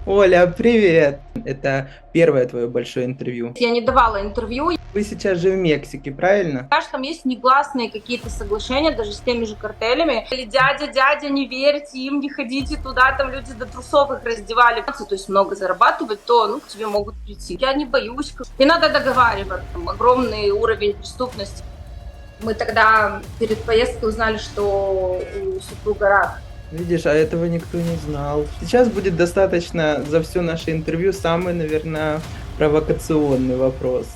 Оля, привет! Это первое твое большое интервью. Я не давала интервью. Вы сейчас же в Мексике, правильно? Знаешь, там есть негласные какие-то соглашения даже с теми же картелями. Или дядя, не верьте им, не ходите туда, там люди до трусов их раздевали. То есть много зарабатывать, то к тебе могут прийти. Я не боюсь. Не надо договариваться. Там огромный уровень преступности. Мы тогда перед поездкой узнали, что у супруга рак. Видишь, а этого никто не знал. Сейчас будет достаточно за все наше интервью самый, наверное, провокационный вопрос.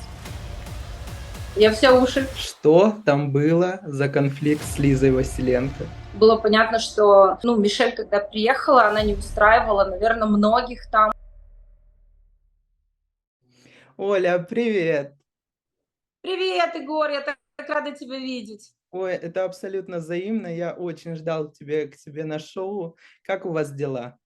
Я все уши. Что там было за конфликт с Лизой Василенко? Было понятно, что Мишель, когда приехала, она не устраивала, наверное, многих там. Оля, привет! Привет, Егор, я так рада тебя видеть. Ой, это абсолютно взаимно. Я очень ждал тебя к себе на шоу. Как у вас дела?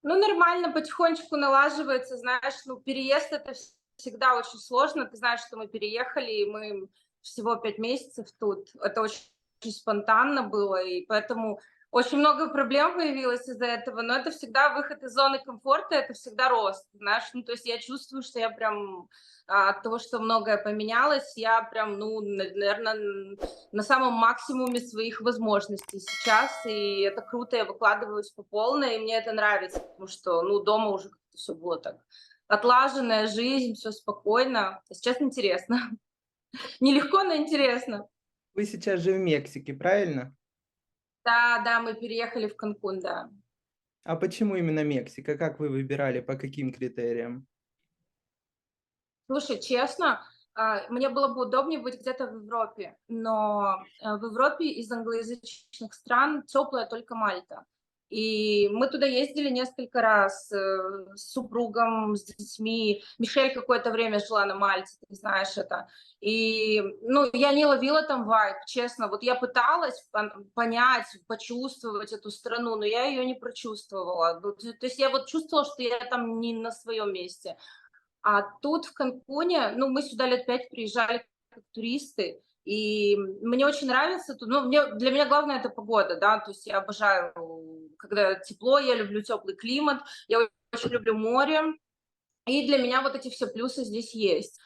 Нормально, потихонечку налаживается, знаешь, переезд это всегда очень сложно. Ты знаешь, что мы переехали, и мы всего 5 месяцев тут. Это очень спонтанно было, и поэтому очень много проблем появилось из-за этого, но это всегда выход из зоны комфорта, это всегда рост, знаешь. То есть я чувствую, что я прям от того, что многое поменялось, я прям, наверное, на самом максимуме своих возможностей сейчас, и это круто, я выкладываюсь по полной, и мне это нравится, потому что, дома уже как-то все было так отлаженная жизнь, все спокойно. А сейчас интересно. Нелегко, но интересно. Вы сейчас же в Мексике, правильно? Да, да, мы переехали в Канкун, да. А почему именно Мексика? Как вы выбирали, по каким критериям? Слушай, честно, мне было бы удобнее быть где-то в Европе, но в Европе из англоязычных стран теплая только Мальта. И мы туда ездили несколько раз с супругом, с детьми. Мишель какое-то время жила на Мальте, ты знаешь это. И, я не ловила там вайб, честно. Вот я пыталась понять, почувствовать эту страну, но я ее не прочувствовала. То есть я вот чувствовала, что я там не на своем месте. А тут в Канкуне, мы сюда лет 5 приезжали как туристы, и мне очень нравится тут. Для меня главное это погода, да, то есть я обожаю, когда тепло, я люблю теплый климат, я очень люблю море, и для меня вот эти все плюсы здесь есть.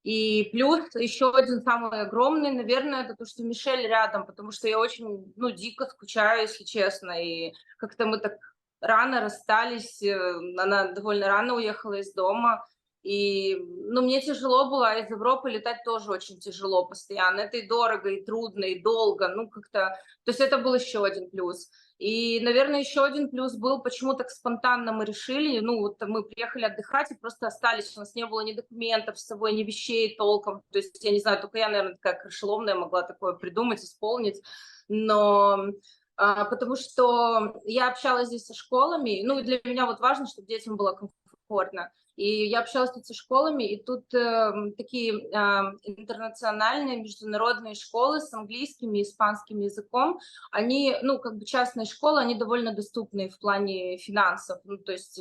И плюс еще один самый огромный, наверное, это то, что Мишель рядом, потому что я очень, дико скучаю, если честно, и как-то мы так рано расстались, она довольно рано уехала из дома, и, мне тяжело было, а из Европы летать тоже очень тяжело постоянно. Это и дорого, и трудно, и долго, как-то... То есть это был еще один плюс. И, наверное, еще один плюс был, почему так спонтанно мы решили, вот мы приехали отдыхать и просто остались, у нас не было ни документов с собой, ни вещей толком, то есть, я не знаю, только я, наверное, такая крышеломная могла такое придумать, исполнить, но потому что я общалась здесь со школами, и для меня вот важно, чтобы детям было комфортно. И я общалась тут со школами, и тут такие интернациональные, международные школы с английским и испанским языком, они, как бы частные школы, они довольно доступные в плане финансов. То есть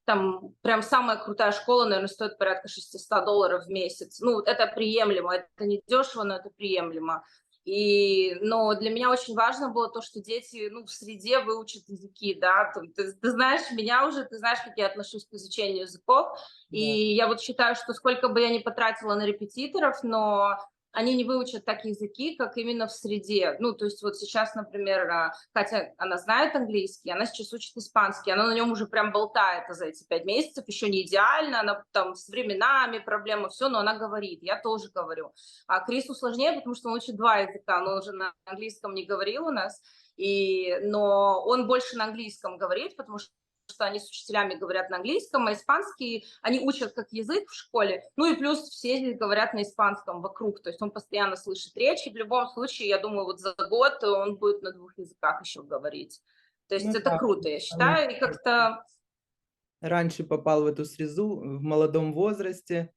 там прям самая крутая школа, наверное, стоит порядка $600 в месяц. Это приемлемо, это не дешево, но это приемлемо. Но для меня очень важно было то, что дети, в среде выучат языки, да, ты знаешь меня уже, ты знаешь, как я отношусь к изучению языков, и Да. я вот считаю, что сколько бы я ни потратила на репетиторов, но они не выучат так языки, как именно в среде. То есть вот сейчас, например, Катя, она знает английский, она сейчас учит испанский, она на нем уже прям болтает за эти 5 месяцев, еще не идеально, она там с временами проблемы, все, но она говорит, я тоже говорю. А Крису сложнее, потому что он учит 2 языка, но он уже на английском не говорил у нас, но он больше на английском говорит, потому что они с учителями говорят на английском, а испанский они учат как язык в школе, и плюс все здесь говорят на испанском вокруг, то есть он постоянно слышит речь, и в любом случае, я думаю, вот за год он будет на 2 языках еще говорить. То есть Ну это да, круто, я считаю, и как-то... раньше попал в эту среду в молодом возрасте.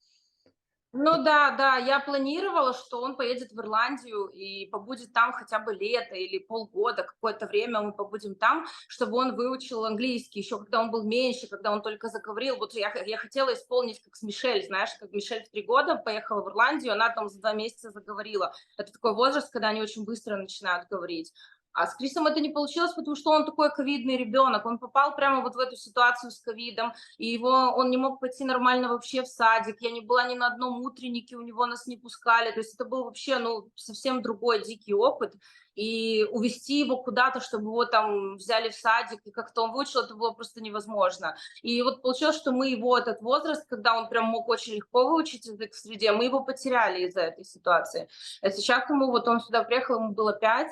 Ну да, да, я планировала, что он поедет в Ирландию и побудет там хотя бы лето или полгода, какое-то время мы побудем там, чтобы он выучил английский, еще когда он был меньше, когда он только заговорил. Вот я хотела исполнить как с Мишель, знаешь, как Мишель в 3 года поехала в Ирландию, она там за 2 месяца заговорила. Это такой возраст, когда они очень быстро начинают говорить. А с Крисом это не получилось, потому что он такой ковидный ребенок, он попал прямо вот в эту ситуацию с ковидом, и он не мог пойти нормально вообще в садик, я не была ни на одном утреннике, у него нас не пускали, то есть это был вообще, ну, совсем другой дикий опыт, и увести его куда-то, чтобы его там взяли в садик, и как-то он выучил, это было просто невозможно. И вот получилось, что мы его этот возраст, когда он прям мог очень легко выучить язык в среде, мы его потеряли из-за этой ситуации. А сейчас ему, вот он сюда приехал, ему было 5,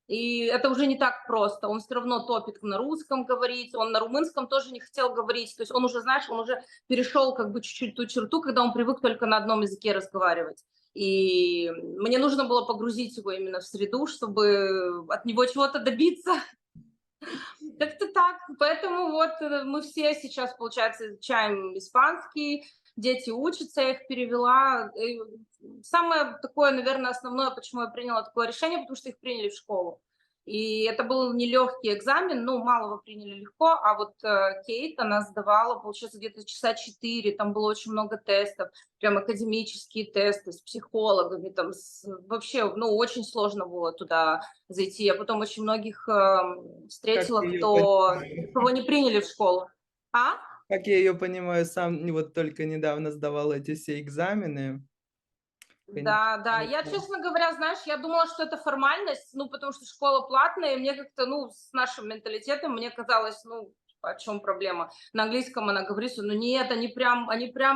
и это уже не так просто. Он все равно топит на русском говорить, он на румынском тоже не хотел говорить. То есть он уже, знаешь, он уже перешел как бы чуть-чуть ту черту, когда он привык только на одном языке разговаривать. И мне нужно было погрузить его именно в среду, чтобы от него чего-то добиться. Как-то так. Поэтому вот мы все сейчас, получается, изучаем испанский, дети учатся, я их перевела. И самое такое, наверное, основное, почему я приняла такое решение, потому что их приняли в школу. И это был нелегкий экзамен, ну, малого приняли легко, а вот Кейт, она сдавала, получается, где-то часа 4, там было очень много тестов, прям академические тесты с психологами, там вообще, ну, очень сложно было туда зайти. Я потом очень многих Как встретила, я ее понимаю. кого не приняли в школу. А? Как я ее понимаю, сам вот только недавно сдавал эти все экзамены. Конечно, Да, да. Я, честно говоря, знаешь, я думала, что это формальность, ну, потому что школа платная, и мне как-то, ну, с нашим менталитетом, мне казалось, ну, о чем проблема? На английском она говорит, что, ну, нет, они прям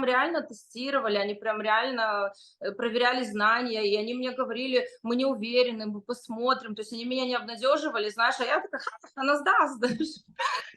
реально тестировали, они прям реально проверяли знания, и они мне говорили, мы не уверены, мы посмотрим, то есть они меня не обнадеживали, знаешь, а я такая, она сдаст, знаешь.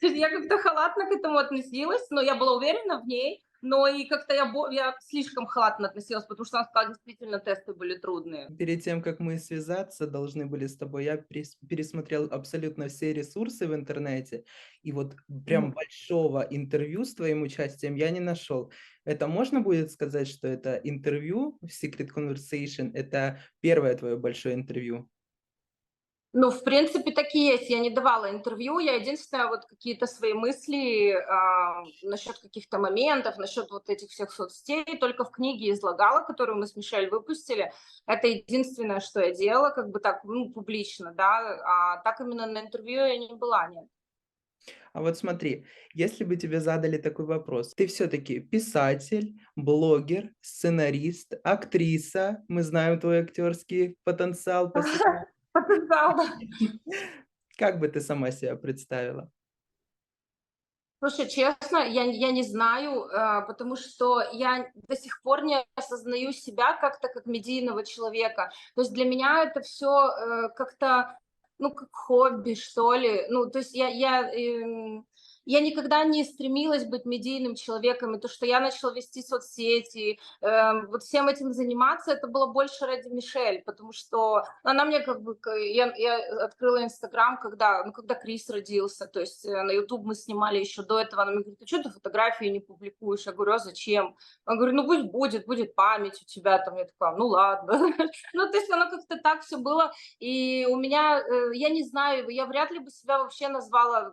То есть я как-то халатно к этому относилась, но я была уверена в ней, но и как-то я слишком халатно относилась, потому что она сказала, действительно, тесты были трудные. перед тем, как мы связаться должны были с тобой, я пересмотрел абсолютно все ресурсы в интернете, и вот прям Мгм. большого интервью с твоим участием я не нашел. Это можно будет сказать, что это интервью в Secret Conversation? Это первое твое большое интервью? Ну, в принципе, так и есть. Я не давала интервью. Я единственное, вот какие-то свои мысли насчет каких-то моментов, насчет вот этих всех соцсетей только в книге излагала, которую мы с Мишель выпустили. Это единственное, что я делала, как бы так, ну, публично, да. А так именно на интервью я не была, нет. А вот смотри, если бы тебе задали такой вопрос: ты все-таки писатель, блогер, сценарист, актриса, мы знаем твой актерский потенциал по сериалам. Потенциал, да. Как бы ты сама себя представила? Слушай, честно, я не знаю, потому что я до сих пор не осознаю себя как-то как медийного человека. То есть для меня это все как-то, ну, как хобби, что ли. Ну, то есть я никогда не стремилась быть медийным человеком, и то, что я начала вести соцсети, вот всем этим заниматься, это было больше ради Мишель, потому что она мне как бы, я открыла Инстаграм, когда, ну, когда Крис родился, то есть на YouTube мы снимали еще до этого, она мне говорит, ты что ты фотографии не публикуешь? Я говорю, а зачем? Она говорит, ну пусть будет память у тебя, там, я такая, ну ладно. Ну, то есть оно как-то так все было, и у меня, я не знаю, я вряд ли бы себя вообще назвала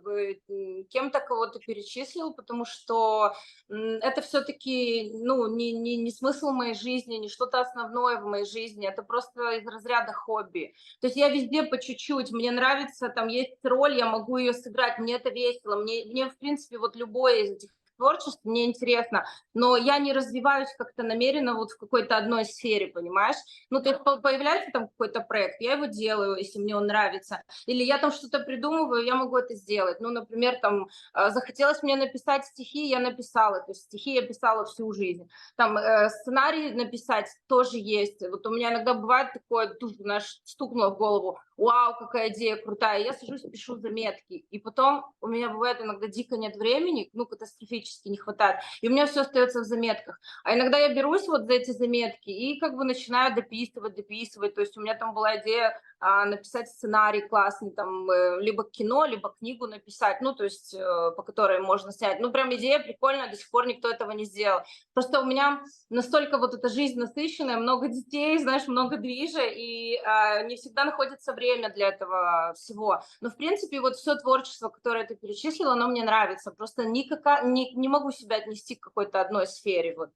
кем-то, кого ты перечислил, потому что это все-таки, ну, не смысл моей жизни, не что-то основное в моей жизни, это просто из разряда хобби. То есть я везде по чуть-чуть, мне нравится, там есть роль, я могу ее сыграть, мне это весело, мне в принципе, вот любое из этих творчеств мне интересно, но я не развиваюсь как-то намеренно вот в какой-то одной сфере, понимаешь? Ну, то есть появляется там какой-то проект, я его делаю, если мне он нравится, или я там что-то придумываю, я могу это сделать. Ну, например, там захотелось мне написать стихи, я написала, то есть стихи я писала всю жизнь. Там сценарий написать тоже есть. Вот у меня иногда бывает такое, знаешь, стукнуло в голову, вау, какая идея крутая, я сажусь, пишу заметки, и потом у меня бывает иногда дико нет времени, ну, катастрофически не хватает, и у меня все остается в заметках. А иногда я берусь вот за эти заметки и как бы начинаю дописывать, то есть у меня там была идея написать сценарий классный, там, либо кино, либо книгу написать, ну, то есть, по которой можно снять. Ну, прям идея прикольная, до сих пор никто этого не сделал. Просто у меня настолько вот эта жизнь насыщенная, много детей, знаешь, много движа, и не всегда находится время для этого всего. Но, в принципе, вот все творчество, которое ты перечислила, оно мне нравится. Просто не могу себя отнести к какой-то одной сфере. Вот,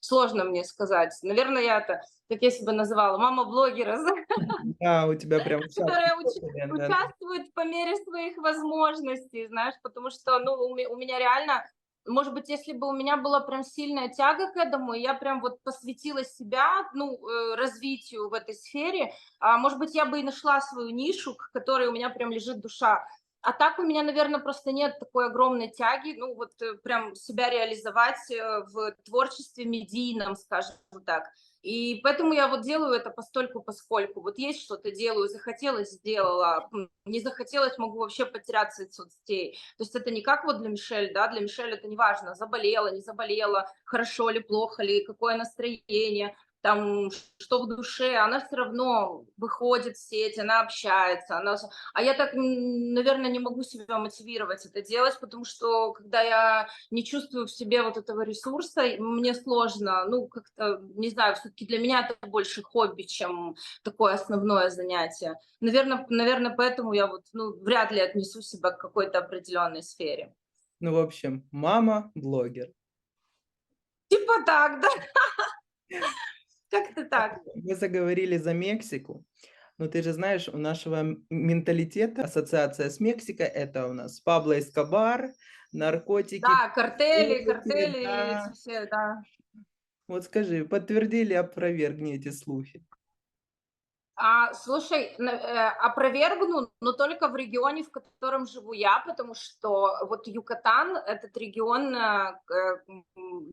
сложно мне сказать. Наверное, я это, как я себя называла, мама блогера, Да, у тебя прям которая да. участвует по мере своих возможностей, знаешь, потому что, ну, у меня реально, может быть, если бы у меня была прям сильная тяга к этому, и я прям вот посвятила себя, ну, развитию в этой сфере, может быть, я бы и нашла свою нишу, к которой у меня прям лежит душа. А так у меня, наверное, просто нет такой огромной тяги, ну, вот прям себя реализовать в творчестве медийном, скажем так. И поэтому я вот делаю это постольку-поскольку. Вот есть что-то делаю, захотелось — сделала, не захотелось — могу вообще потеряться из соцсетей. То есть это не как вот для Мишель, да, для Мишель это не важно, заболела, не заболела, хорошо ли, плохо ли, какое настроение, там, что в душе, она все равно выходит в сеть, она общается, а я так, наверное, не могу себя мотивировать это делать, потому что когда я не чувствую в себе вот этого ресурса, и мне сложно, ну, как-то, не знаю, все-таки для меня это больше хобби, чем такое основное занятие. Наверное, поэтому я вот, ну, вряд ли отнесу себя к какой-то определенной сфере. Ну, в общем, мама-блогер. Типа так, да, как-то так. Мы заговорили за Мексику, но ты же знаешь, у нашего менталитета ассоциация с Мексикой — это у нас Пабло Эскобар, наркотики, Да, картели, преступники, картели, да. эти все, да. Вот скажи, подтверди или опровергни эти слухи? Слушай, опровергну, но только в регионе, в котором живу я, потому что вот Юкатан, этот регион,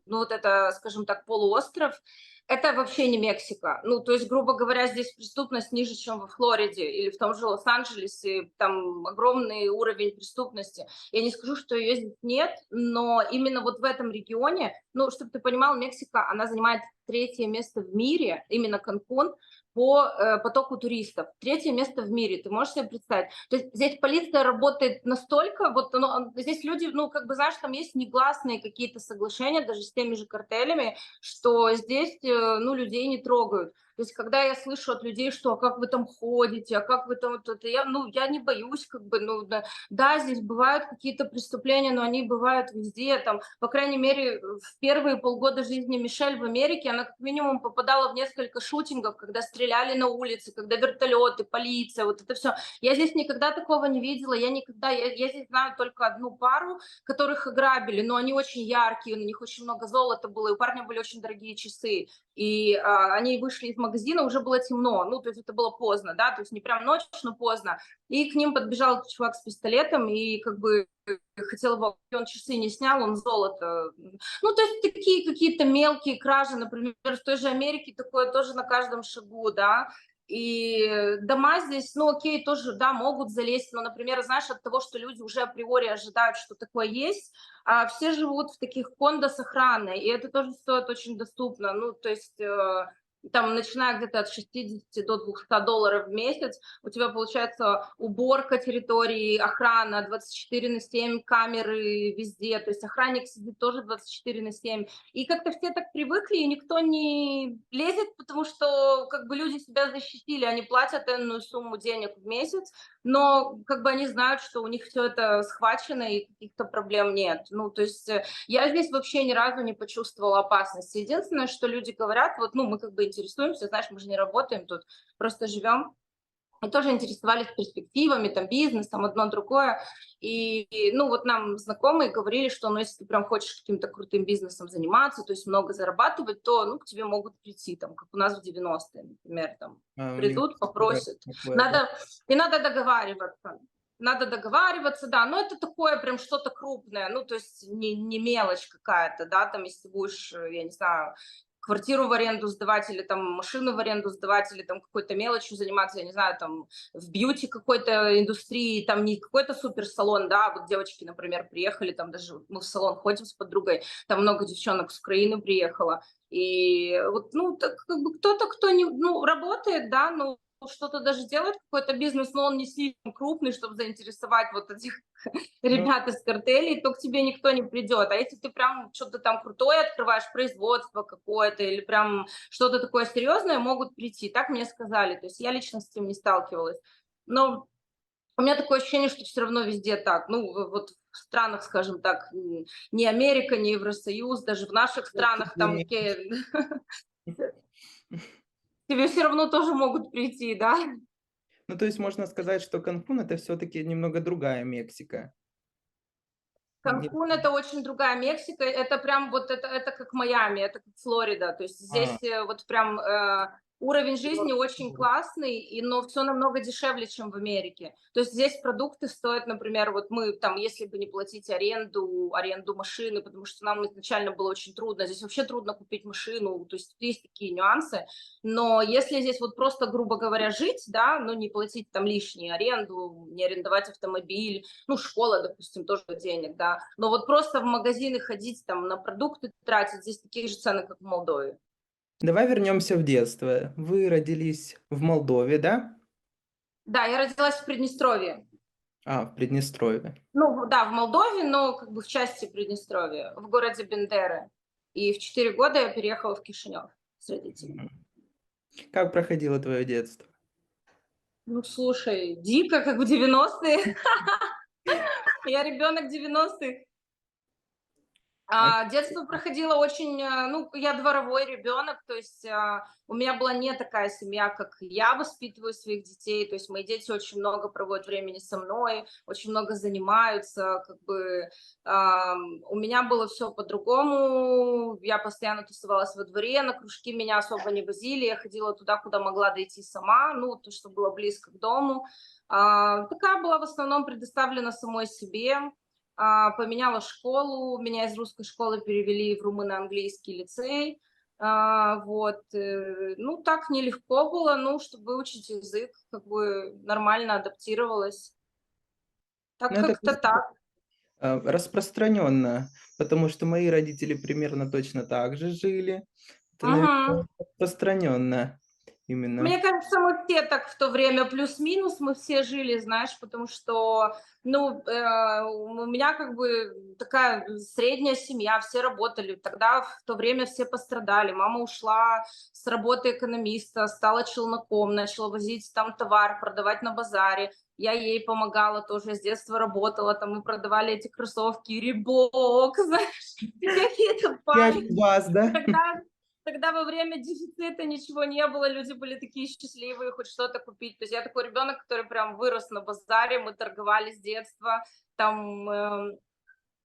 ну вот это, скажем так, полуостров, это вообще не Мексика. Ну, то есть, грубо говоря, здесь преступность ниже, чем во Флориде или в том же Лос-Анджелесе, там огромный уровень преступности. Я не скажу, что ее здесь нет, но именно вот в этом регионе, ну, чтобы ты понимал, Мексика, она занимает третье место в мире, именно Канкун, по потоку туристов. Третье место в мире, ты можешь себе представить? То есть здесь полиция работает настолько, вот здесь люди, ну, как бы, знаешь, там есть негласные какие-то соглашения, даже с теми же картелями, что здесь, ну, людей не трогают. То есть когда я слышу от людей, что: «А как вы там ходите, а как вы там вот это», я не боюсь, как бы, ну, да, да, здесь бывают какие-то преступления, но они бывают везде, там, по крайней мере, в первые полгода жизни Мишель в Америке она как минимум попадала в несколько шутингов, когда стреляли на улице, когда вертолеты, полиция, вот это все. Я здесь никогда такого не видела, я здесь знаю только одну пару, которых ограбили, но они очень яркие, на них очень много золота было, и у парня были очень дорогие часы. И они вышли из магазина, уже было темно, ну, то есть это было поздно, да, то есть не прям ночь, но поздно. И к ним подбежал чувак с пистолетом и как бы хотел его, он часы не снял, он золото. Ну, то есть такие какие-то мелкие кражи, например, в той же Америке такое тоже на каждом шагу, да. И дома здесь, ну, окей, тоже, да, могут залезть, но, например, знаешь, от того, что люди уже априори ожидают, что такое есть, все живут в таких кондо с охраной, и это тоже стоит очень доступно, ну, то есть там, начиная где-то от 60 до $200 в месяц, у тебя получается уборка территории, охрана 24/7, камеры везде, то есть охранник сидит тоже 24/7. И как-то все так привыкли, и никто не лезет, потому что как бы люди себя защитили, они платят энную сумму денег в месяц, но как бы они знают, что у них все это схвачено и каких-то проблем нет. Ну, то есть я здесь вообще ни разу не почувствовала опасности. Единственное, что люди говорят, вот, ну, мы как бы интересуемся, знаешь, мы же не работаем тут, просто живем, и тоже интересовались перспективами, там, бизнесом, одно другое. И, ну, вот нам знакомые говорили, что, ну, если ты прям хочешь каким-то крутым бизнесом заниматься, то есть много зарабатывать, то, ну, к тебе могут прийти, там, как у нас в 90-е, например, там, У них придут, бывает попросят. такое, да. Надо, и надо договариваться. Надо договариваться, да, но это такое прям что-то крупное, ну, то есть не мелочь какая-то, да, там, если будешь, я не знаю, квартиру в аренду сдавать или там машину в аренду сдавать или там какой-то мелочью заниматься, я не знаю, там в бьюти какой-то индустрии, там не какой-то суперсалон, да, вот девочки, например, приехали, там даже мы в салон ходим с подругой, там много девчонок с Украины приехало, и вот, ну, так, как бы кто-то, кто не, ну, работает, да, ну, что-то даже делает, какой-то бизнес, но он не слишком крупный, чтобы заинтересовать вот этих Ну, ребят из картелей, то к тебе никто не придет. А если ты прям что-то там крутое открываешь, производство какое-то или прям что-то такое серьезное, могут прийти. Так мне сказали. То есть я лично с этим не сталкивалась. Но у меня такое ощущение, что все равно везде так. Ну, вот в странах, скажем так, не Америка, не Евросоюз, даже в наших странах там тебе все равно тоже могут прийти, да? ну, то есть можно сказать, что Канкун — это все таки немного другая Мексика. Не Канкун — это очень другая Мексика. Это прям вот это как Майами, это как Флорида. То есть А, здесь вот прям уровень жизни курорт. очень классный, но все намного дешевле, чем в Америке. То есть здесь продукты стоят, например, вот мы там, если бы не платить аренду машины, потому что нам изначально было очень трудно. Здесь вообще трудно купить машину, то есть есть такие нюансы. Но если здесь вот просто, грубо говоря, жить, да, ну не платить там лишнюю аренду, не арендовать автомобиль, ну, школа, допустим, тоже денег, да. Но вот просто в магазины ходить, там, на продукты тратить, здесь такие же цены, как в Молдове. Давай вернемся в детство. Вы родились в Молдове, да? Да, я родилась в Приднестровье. А, в Приднестровье. Ну, да, в Молдове, но как бы в части Приднестровья, в городе Бендеры. И в 4 года я переехала в Кишинев с родителями. Мгм. Как проходило твое детство? Ну, слушай, дико, как в 90-е. Я ребенок 90-х. Окей. Детство проходило очень, ну, я дворовой ребенок, то есть у меня была не такая семья, как я воспитываю своих детей, то есть мои дети очень много проводят времени со мной, очень много занимаются, как бы у меня было все по-другому, я постоянно тусовалась во дворе, на кружки меня особо не возили, я ходила туда, куда могла дойти сама, ну, то, что было близко к дому. Такая была в основном предоставлена самой себе, поменяла школу, меня из русской школы перевели в румыно-английский лицей. Вот, ну, так нелегко было, ну, чтобы выучить язык, как бы нормально адаптировалась. Так Ну, это как-то так. распространенно, потому что мои родители примерно точно так же жили. Это, Мгм. наверное, распространенно именно. Мне кажется, мы все так в то время плюс-минус, мы все жили, знаешь, потому что, ну, у меня как бы такая средняя семья, все работали. Тогда в то время все пострадали. Мама ушла с работы экономиста, стала челноком, начала возить там товар, продавать на базаре. Я ей помогала тоже, с детства работала, там мы продавали эти кроссовки, Рибок, знаешь, какие-то Я палки. вас, да? Тогда Тогда во время дефицита ничего не было, люди были такие счастливые хоть что-то купить. То есть я такой ребенок, который прям вырос на базаре, мы торговали с детства, там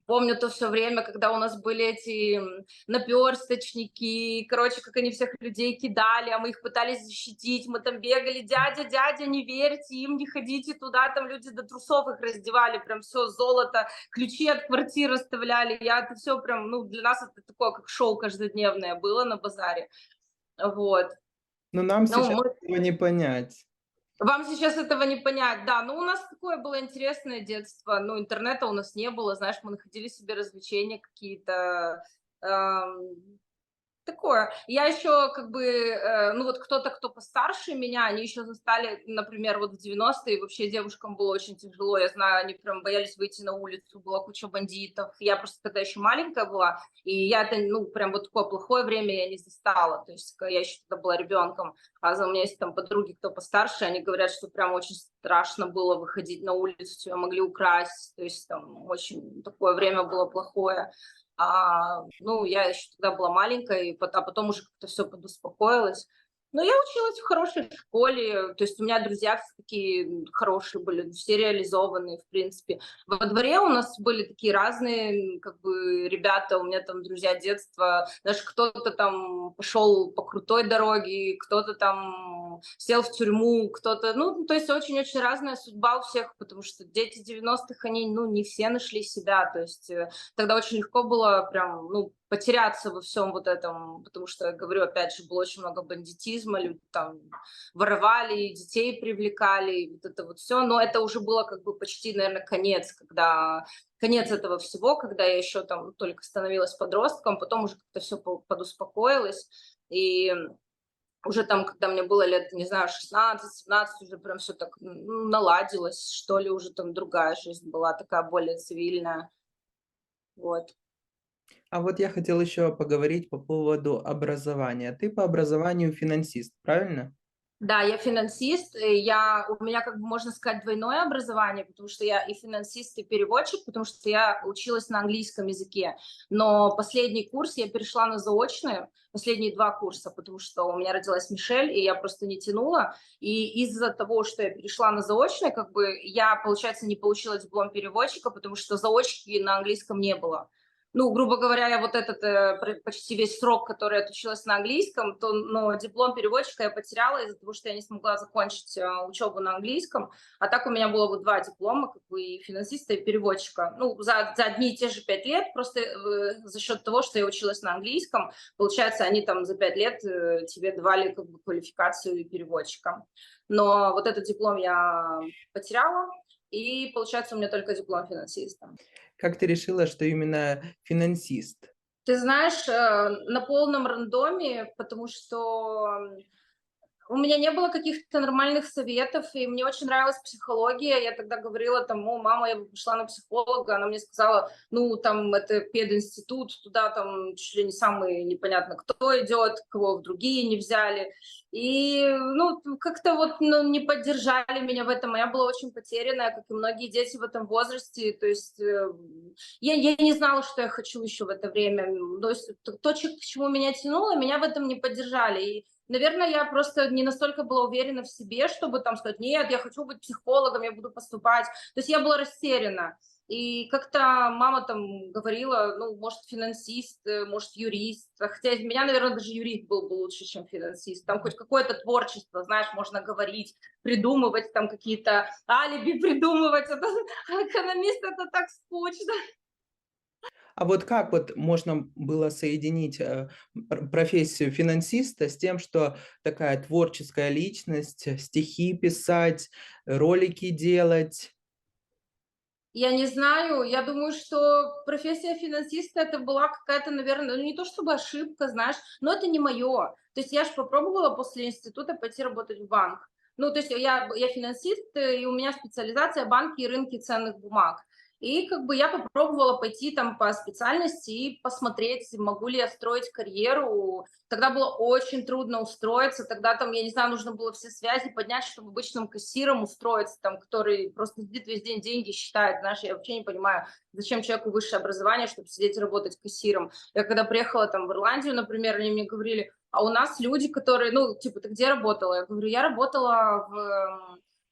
помню то все время, когда у нас были эти наперсточники, короче, как они всех людей кидали, а мы их пытались защитить, мы там бегали, дядя, дядя, не верьте им, не ходите туда, там люди до трусов их раздевали, прям все золото, ключи от квартир оставляли, я это все прям, ну, для нас это такое, как шоу каждодневное было на базаре, вот. Но нам Ну, сейчас мы этого не понять. Вам сейчас этого не понять, да. Но у нас такое было интересное детство. Ну, интернета у нас не было, знаешь, мы находили себе развлечения какие-то. эм, Такое. Я еще как бы, ну вот кто-то, кто постарше меня, они еще застали, например, вот в 90-е вообще девушкам было очень тяжело. Я знаю, они прям боялись выйти на улицу, была куча бандитов. Я просто тогда еще маленькая была, и я это, ну, прям вот такое плохое время я не застала. То есть я еще тогда была ребенком. У меня есть там подруги, кто постарше, они говорят, что прям очень страшно было выходить на улицу, тебя могли украсть. То есть там очень такое время было плохое. Ну, я еще тогда была маленькая, а потом уже как-то все подуспокоилось. Но я училась в хорошей школе, то есть у меня друзья все такие хорошие были, все реализованные, в принципе. Во дворе у нас были такие разные, как бы, ребята, у меня там друзья детства, даже кто-то там пошел по крутой дороге, кто-то там сел в тюрьму, кто-то, ну, то есть очень-очень разная судьба у всех, потому что дети 90-х, они, ну, не все нашли себя, то есть тогда очень легко было прям, ну, потеряться во всем вот этом, потому что, говорю, опять же, было очень много бандитизма, люди там воровали, детей привлекали, вот это вот все, но это уже было как бы почти, наверное, конец этого всего, когда я еще там только становилась подростком, потом уже как-то все подуспокоилось, и Уже там, когда мне было лет, не знаю, 16-17, уже прям все так наладилось, что ли, уже там другая жизнь была, такая более цивильная. Вот. А вот я хотел еще поговорить по поводу образования. Ты по образованию финансист, правильно? Да, я финансист, и у меня, как бы, можно сказать, двойное образование, потому что я и финансист, и переводчик, потому что я училась на английском языке. Но последний курс я перешла на заочные, последние 2 курса, потому что у меня родилась Мишель, и я просто не тянула. И из-за того, что я перешла на заочное, как бы я, получается, не получила диплом переводчика, потому что заочки на английском не было. Ну, грубо говоря, я вот этот почти весь срок, который я отучилась на английском, то, но диплом переводчика я потеряла из-за того, что я не смогла закончить учебу на английском. А так у меня было вот 2 диплома, как бы и финансиста, и переводчика. Ну, за одни и те же 5 лет, просто за счет того, что я училась на английском, получается, они там за 5 лет тебе давали как бы квалификацию переводчика. Но вот этот диплом я потеряла, и получается у меня только диплом финансиста. Как ты решила, что именно финансист? Ты знаешь, на полном рандоме, потому что у меня не было каких-то нормальных советов, и мне очень нравилась психология. Я тогда говорила там: "О, мама, я бы пошла на психолога". Она мне сказала: "Ну, там это пединститут, туда там чуть ли не самый непонятно кто идет, кого в другие не взяли". И, ну, как-то вот, ну, не поддержали меня в этом. Я была очень потерянная, как и многие дети в этом возрасте. То есть, я не знала, что я хочу еще в это время. То есть к чему меня тянуло, меня в этом не поддержали. И, наверное, я просто не настолько была уверена в себе, чтобы там сказать: "Нет, я хочу быть психологом, я буду поступать". То есть я была растеряна. И как-то мама там говорила: "Ну, может, финансист, может, юрист". Хотя из меня, наверное, даже юрист был бы лучше, чем финансист. Там хоть какое-то творчество, знаешь, можно говорить, придумывать там какие-то алиби, придумывать. А экономист — это так скучно. А вот как вот можно было соединить, профессию финансиста с тем, что такая творческая личность, стихи писать, ролики делать? Я не знаю, я думаю, что профессия финансиста — это была какая-то, наверное, ну, не то чтобы ошибка, знаешь, но это не мое. То есть я ж попробовала после института пойти работать в банк. Ну, то есть я финансист, и у меня специализация — банки и рынки ценных бумаг. И как бы я попробовала пойти там по специальности и посмотреть, могу ли я строить карьеру. Тогда было очень трудно устроиться, тогда там, я не знаю, нужно было все связи поднять, чтобы обычным кассиром устроиться, там, который просто сидит весь день, деньги считает, знаешь, я вообще не понимаю, зачем человеку высшее образование, чтобы сидеть и работать кассиром. Я когда приехала там в Ирландию, например, они мне говорили: "А у нас люди, которые, ну, типа, ты где работала?" Я говорю: "Я работала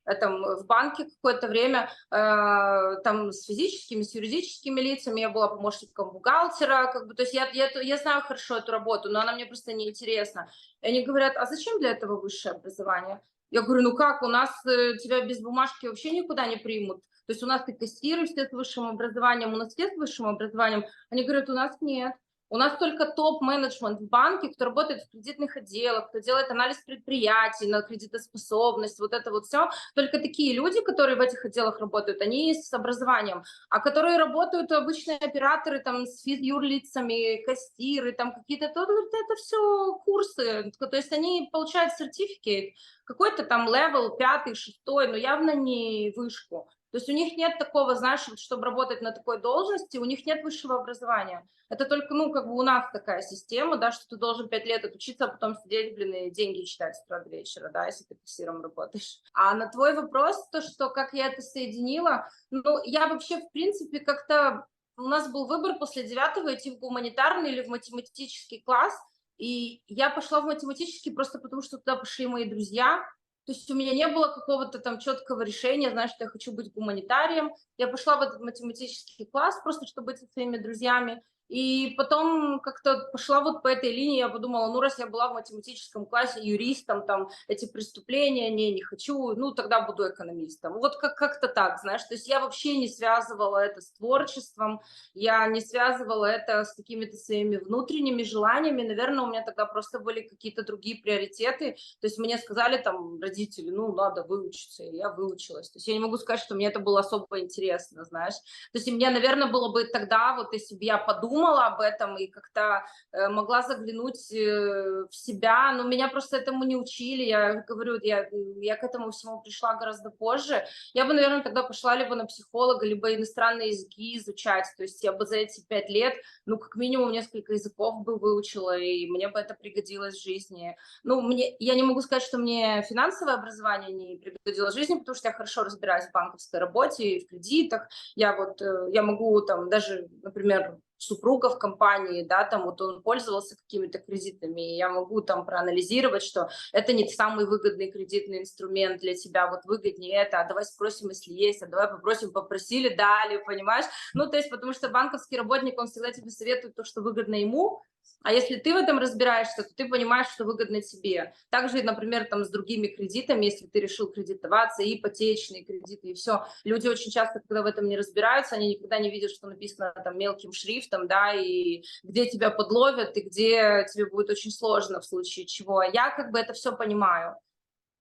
в банке какое-то время, там с физическими, с юридическими лицами, я была помощником бухгалтера, как бы, то есть я знаю хорошо эту работу, но она мне просто неинтересна". И они говорят: "А зачем для этого высшее образование?" Я говорю: "Ну как, у нас тебя без бумажки вообще никуда не примут. То есть у нас ты кассиры все с высшим образованием, у нас все с высшим образованием". Они говорят: "У нас нет. У нас только топ-менеджмент в банке, кто работает в кредитных отделах, кто делает анализ предприятий на кредитоспособность, вот это вот все. Только такие люди, которые в этих отделах работают, они с образованием, а которые работают обычные операторы там с физюрлицами, кассиры, там какие-то, то говорит, это все курсы, то есть они получают сертификат, какой-то там левел, пятый, шестой, но явно не вышку. То есть у них нет такого, знаешь, вот, чтобы работать на такой должности, у них нет высшего образования. Это только, ну, как бы у нас такая система, да, что ты должен 5 лет отучиться, а потом сидеть, блин, и деньги считать с утра до вечера, да, если ты кассиром работаешь. А на твой вопрос, то, что как я это соединила, ну, я вообще, в принципе, как-то... У нас был выбор после 9 идти в гуманитарный или в математический класс, и я пошла в математический просто потому, что туда пошли мои друзья. То есть у меня не было какого-то там четкого решения, знаешь, что я хочу быть гуманитарием. Я пошла в этот математический класс просто, чтобы быть со своими друзьями. И потом как-то пошла вот по этой линии, я подумала, ну, раз я была в математическом классе юристом, там, эти преступления, не хочу, ну, тогда буду экономистом. Вот как-то так, знаешь, то есть я вообще не связывала это с творчеством, я не связывала это с какими-то своими внутренними желаниями, наверное, у меня тогда просто были какие-то другие приоритеты, то есть мне сказали там родители, ну, надо выучиться, и я выучилась, то есть я не могу сказать, что мне это было особо интересно, знаешь, то есть мне, наверное, было бы тогда, вот если бы я подумала, думала об этом и как-то могла заглянуть в себя, но меня просто этому не учили, я говорю, я к этому всему пришла гораздо позже. Я бы, наверное, тогда пошла либо на психолога, либо иностранные языки изучать, то есть я бы за эти 5 лет, ну, как минимум несколько языков бы выучила, и мне бы это пригодилось в жизни. Ну, я не могу сказать, что мне финансовое образование не пригодилось в жизни, потому что я хорошо разбираюсь в банковской работе и в кредитах. Я могу там даже, например, супруга в компании, да, там вот он пользовался какими-то кредитами, и я могу там проанализировать, что это не самый выгодный кредитный инструмент для тебя, вот выгоднее это, а давай спросим, если есть, а давай попросим, попросили, дали, понимаешь? Ну, то есть, потому что банковский работник, он всегда тебе советует то, что выгодно ему, а если ты в этом разбираешься, то ты понимаешь, что выгодно тебе. Также, например, там с другими кредитами, если ты решил кредитоваться, и ипотечные кредиты, и все. Люди очень часто, когда в этом не разбираются, они никогда не видят, что написано там мелким шрифтом, да, и где тебя подловят, и где тебе будет очень сложно в случае чего. Я как бы это все понимаю,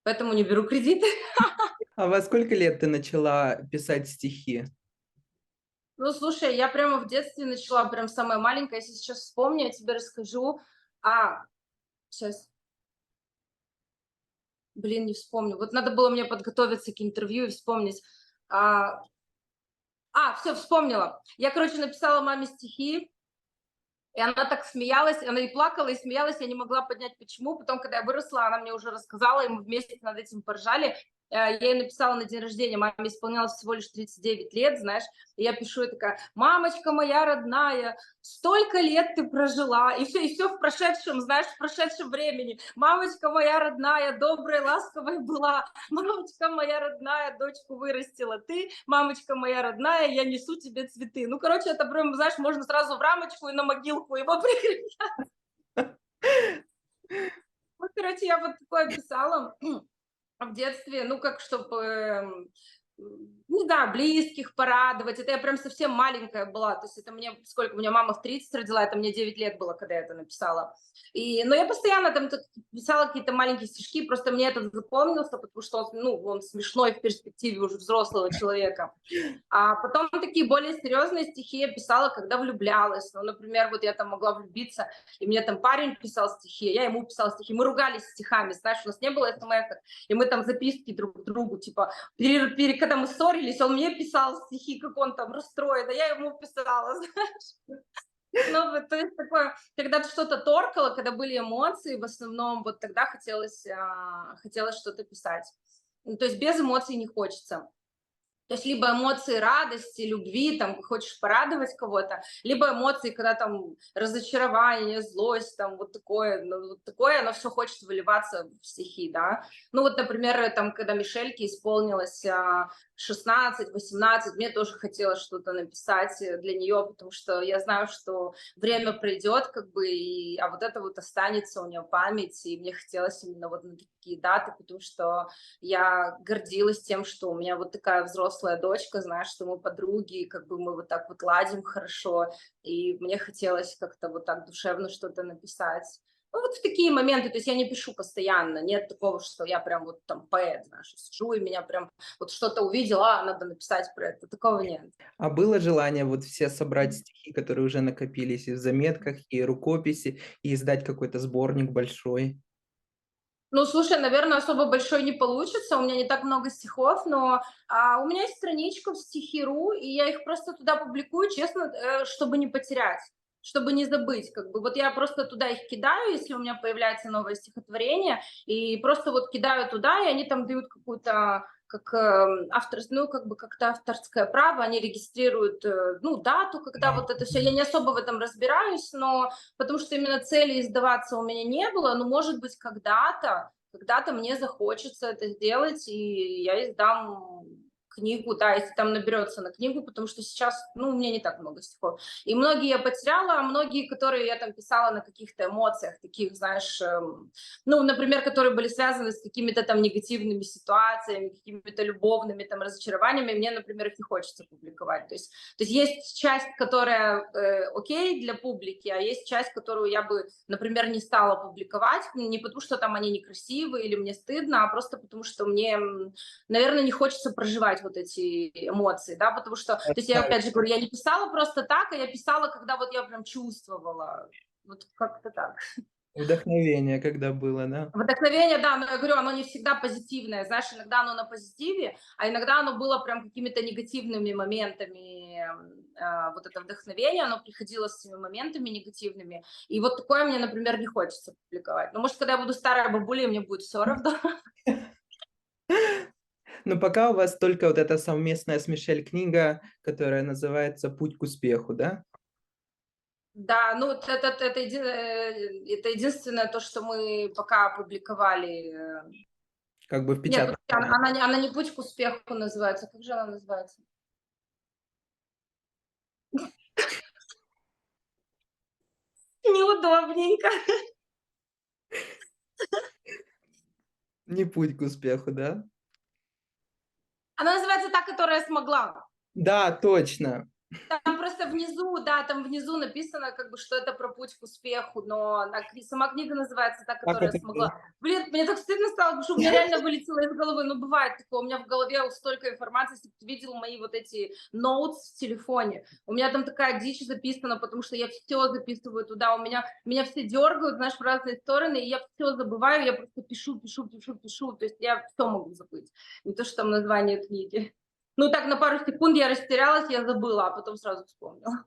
поэтому не беру кредиты. А во сколько лет ты начала писать стихи? Ну, слушай, я прямо в детстве начала, прям самая маленькая. Если сейчас вспомню, я тебе расскажу. Сейчас. Блин, не вспомню. Вот надо было мне подготовиться к интервью и вспомнить. А, все, вспомнила. Я, короче, написала маме стихи, и она так смеялась, она и плакала, и смеялась, я не могла понять, почему. Потом, когда я выросла, она мне уже рассказала, и мы вместе над этим поржали. Я ей написала на день рождения, маме исполнялось всего лишь 39 лет, знаешь, и я пишу, я такая: «Мамочка моя родная, столько лет ты прожила», и все в прошедшем, знаешь, в прошедшем времени. «Мамочка моя родная, добрая, ласковая была, мамочка моя родная, дочку вырастила ты, мамочка моя родная, я несу тебе цветы». Ну, короче, это прям, знаешь, можно сразу в рамочку и на могилку его прикрепить. Вот, короче, я вот такое писала в детстве, ну, как чтобы, не знаю, близких порадовать. Это я прям совсем маленькая была. То есть это мне, сколько, меня мама в 30 родила, это мне 9 лет было, когда я это написала. Но я постоянно там писала какие-то маленькие стишки, просто мне этот запомнился, потому что он, ну, он смешной в перспективе уже взрослого человека. А потом такие более серьезные стихи я писала, когда влюблялась. Ну, например, вот я там могла влюбиться, и мне там парень писал стихи, я ему писала стихи. Мы ругались стихами, знаешь, у нас не было смс, и мы там записки друг другу, типа, когда мы ссорились, он мне писал стихи, как он там расстроен, а я ему писала, знаешь. Ну, вот, то есть такое, когда ты что-то торкало, когда были эмоции, в основном вот тогда хотелось что-то писать. Ну, то есть без эмоций не хочется. То есть либо эмоции радости, любви, там, хочешь порадовать кого-то, либо эмоции, когда там разочарование, злость, там, вот такое, ну, вот такое, оно все хочет выливаться в стихи, да. Ну, вот, например, там, когда Мишельке исполнилось 16-18, мне тоже хотелось что-то написать для нее, потому что я знаю, что время пройдет, как бы, а вот это вот останется у нее память, и мне хотелось именно вот на такие даты, потому что я гордилась тем, что у меня вот такая взрослая дочка, знаешь, что мы подруги, как бы мы вот так вот ладим хорошо, и мне хотелось как-то вот так душевно что-то написать. Ну, вот в такие моменты, то есть я не пишу постоянно, нет такого, что я прям вот там поэт, знаешь, сижу, и меня прям вот что-то увидела, надо написать про это, такого нет. А было желание вот все собрать стихи, которые уже накопились и в заметках, и рукописи, и издать какой-то сборник большой? Ну, слушай, наверное, особо большой не получится, у меня не так много стихов, но у меня есть страничка в Стихи.ру, и я их просто туда публикую, честно, чтобы не потерять, чтобы не забыть, как бы. Вот я просто туда их кидаю, если у меня появляется новое стихотворение, и просто вот кидаю туда, и они там дают какую-то как ну, как бы как-то авторское право, они регистрируют, ну, дату, когда вот это все. Я не особо в этом разбираюсь, но потому что именно цели издаваться у меня не было, но, может быть, когда-то мне захочется это сделать, и я издам книгу, да, если там наберется на книгу, потому что сейчас, ну, у меня не так много стихов. И многие я потеряла, а многие, которые я там писала на каких-то эмоциях, таких, знаешь, ну, например, которые были связаны с какими-то там негативными ситуациями, какими-то любовными там разочарованиями, мне, например, их не хочется публиковать. То есть часть, которая окей для публики, а есть часть, которую я бы, например, не стала публиковать, не потому что там они некрасивые или мне стыдно, а просто потому что мне, наверное, не хочется проживать передать вот эти эмоции, да, потому что, то есть я опять же Отправить говорю, я не писала просто так, а я писала, когда вот я прям чувствовала, вот как-то так. вдохновение, когда было, да? Вдохновение, да, но я говорю, оно не всегда позитивное, знаешь, иногда оно на позитиве, а иногда оно было прям какими-то негативными моментами, вот это вдохновение, оно приходило с этими моментами негативными, и вот такое мне, например, не хочется публиковать. Но может, когда я буду старая бабуля, мне будет все равно. Но пока у вас только вот эта совместная с Мишель книга, которая называется "Путь к успеху", да? Да, ну вот это единственное то, что мы пока опубликовали. Как бы в Нет, печатном подожди, формате. она не "Путь к успеху" называется. Как же она называется? Неудобненько. Не "Путь к успеху", да? Она называется "Та, которая смогла". Да, точно. Там просто внизу, да, там внизу написано, как бы, что это про путь к успеху, но сама книга называется "Та, Как которая это смогла". было? Блин, мне так стыдно стало, потому что у меня реально вылетело из головы. Ну, бывает такое, у меня в голове вот столько информации, если бы ты видел мои вот эти notes в телефоне. У меня там такая дичь записана, потому что я все записываю туда. Меня все дергают, знаешь, в разные стороны, и я все забываю, я просто пишу, пишу, пишу, пишу. То есть я все могу забыть. Не то, что там название книги. Ну, так на пару секунд я растерялась, я забыла, а потом сразу вспомнила.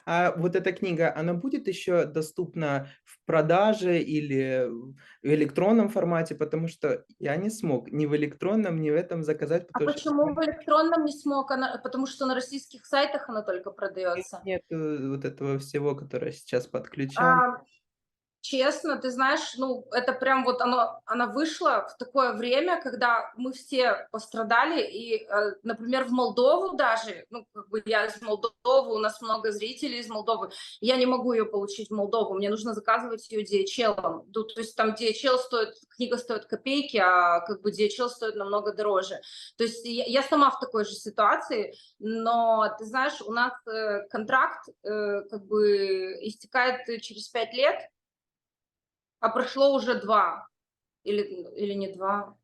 А вот эта книга, она будет еще доступна в продаже или в электронном формате? Потому что я не смог ни в электронном, ни в этом заказать, А потому что почему в электронном не смог? Потому что на российских сайтах она только продается. нет вот этого всего, которое сейчас подключен. А, Честно, ты знаешь, ну, это прям вот она вышла в такое время, когда мы все пострадали, и, например, в Молдову даже, ну, как бы я из Молдовы, у нас много зрителей из Молдовы, я не могу ее получить в Молдову, мне нужно заказывать ее DHL. Ну, то есть там DHL стоит, книга стоит копейки, а как бы DHL стоит намного дороже. То есть я сама в такой же ситуации, но, ты знаешь, у нас контракт как бы истекает через 5 лет, а прошло уже 2 или не 2.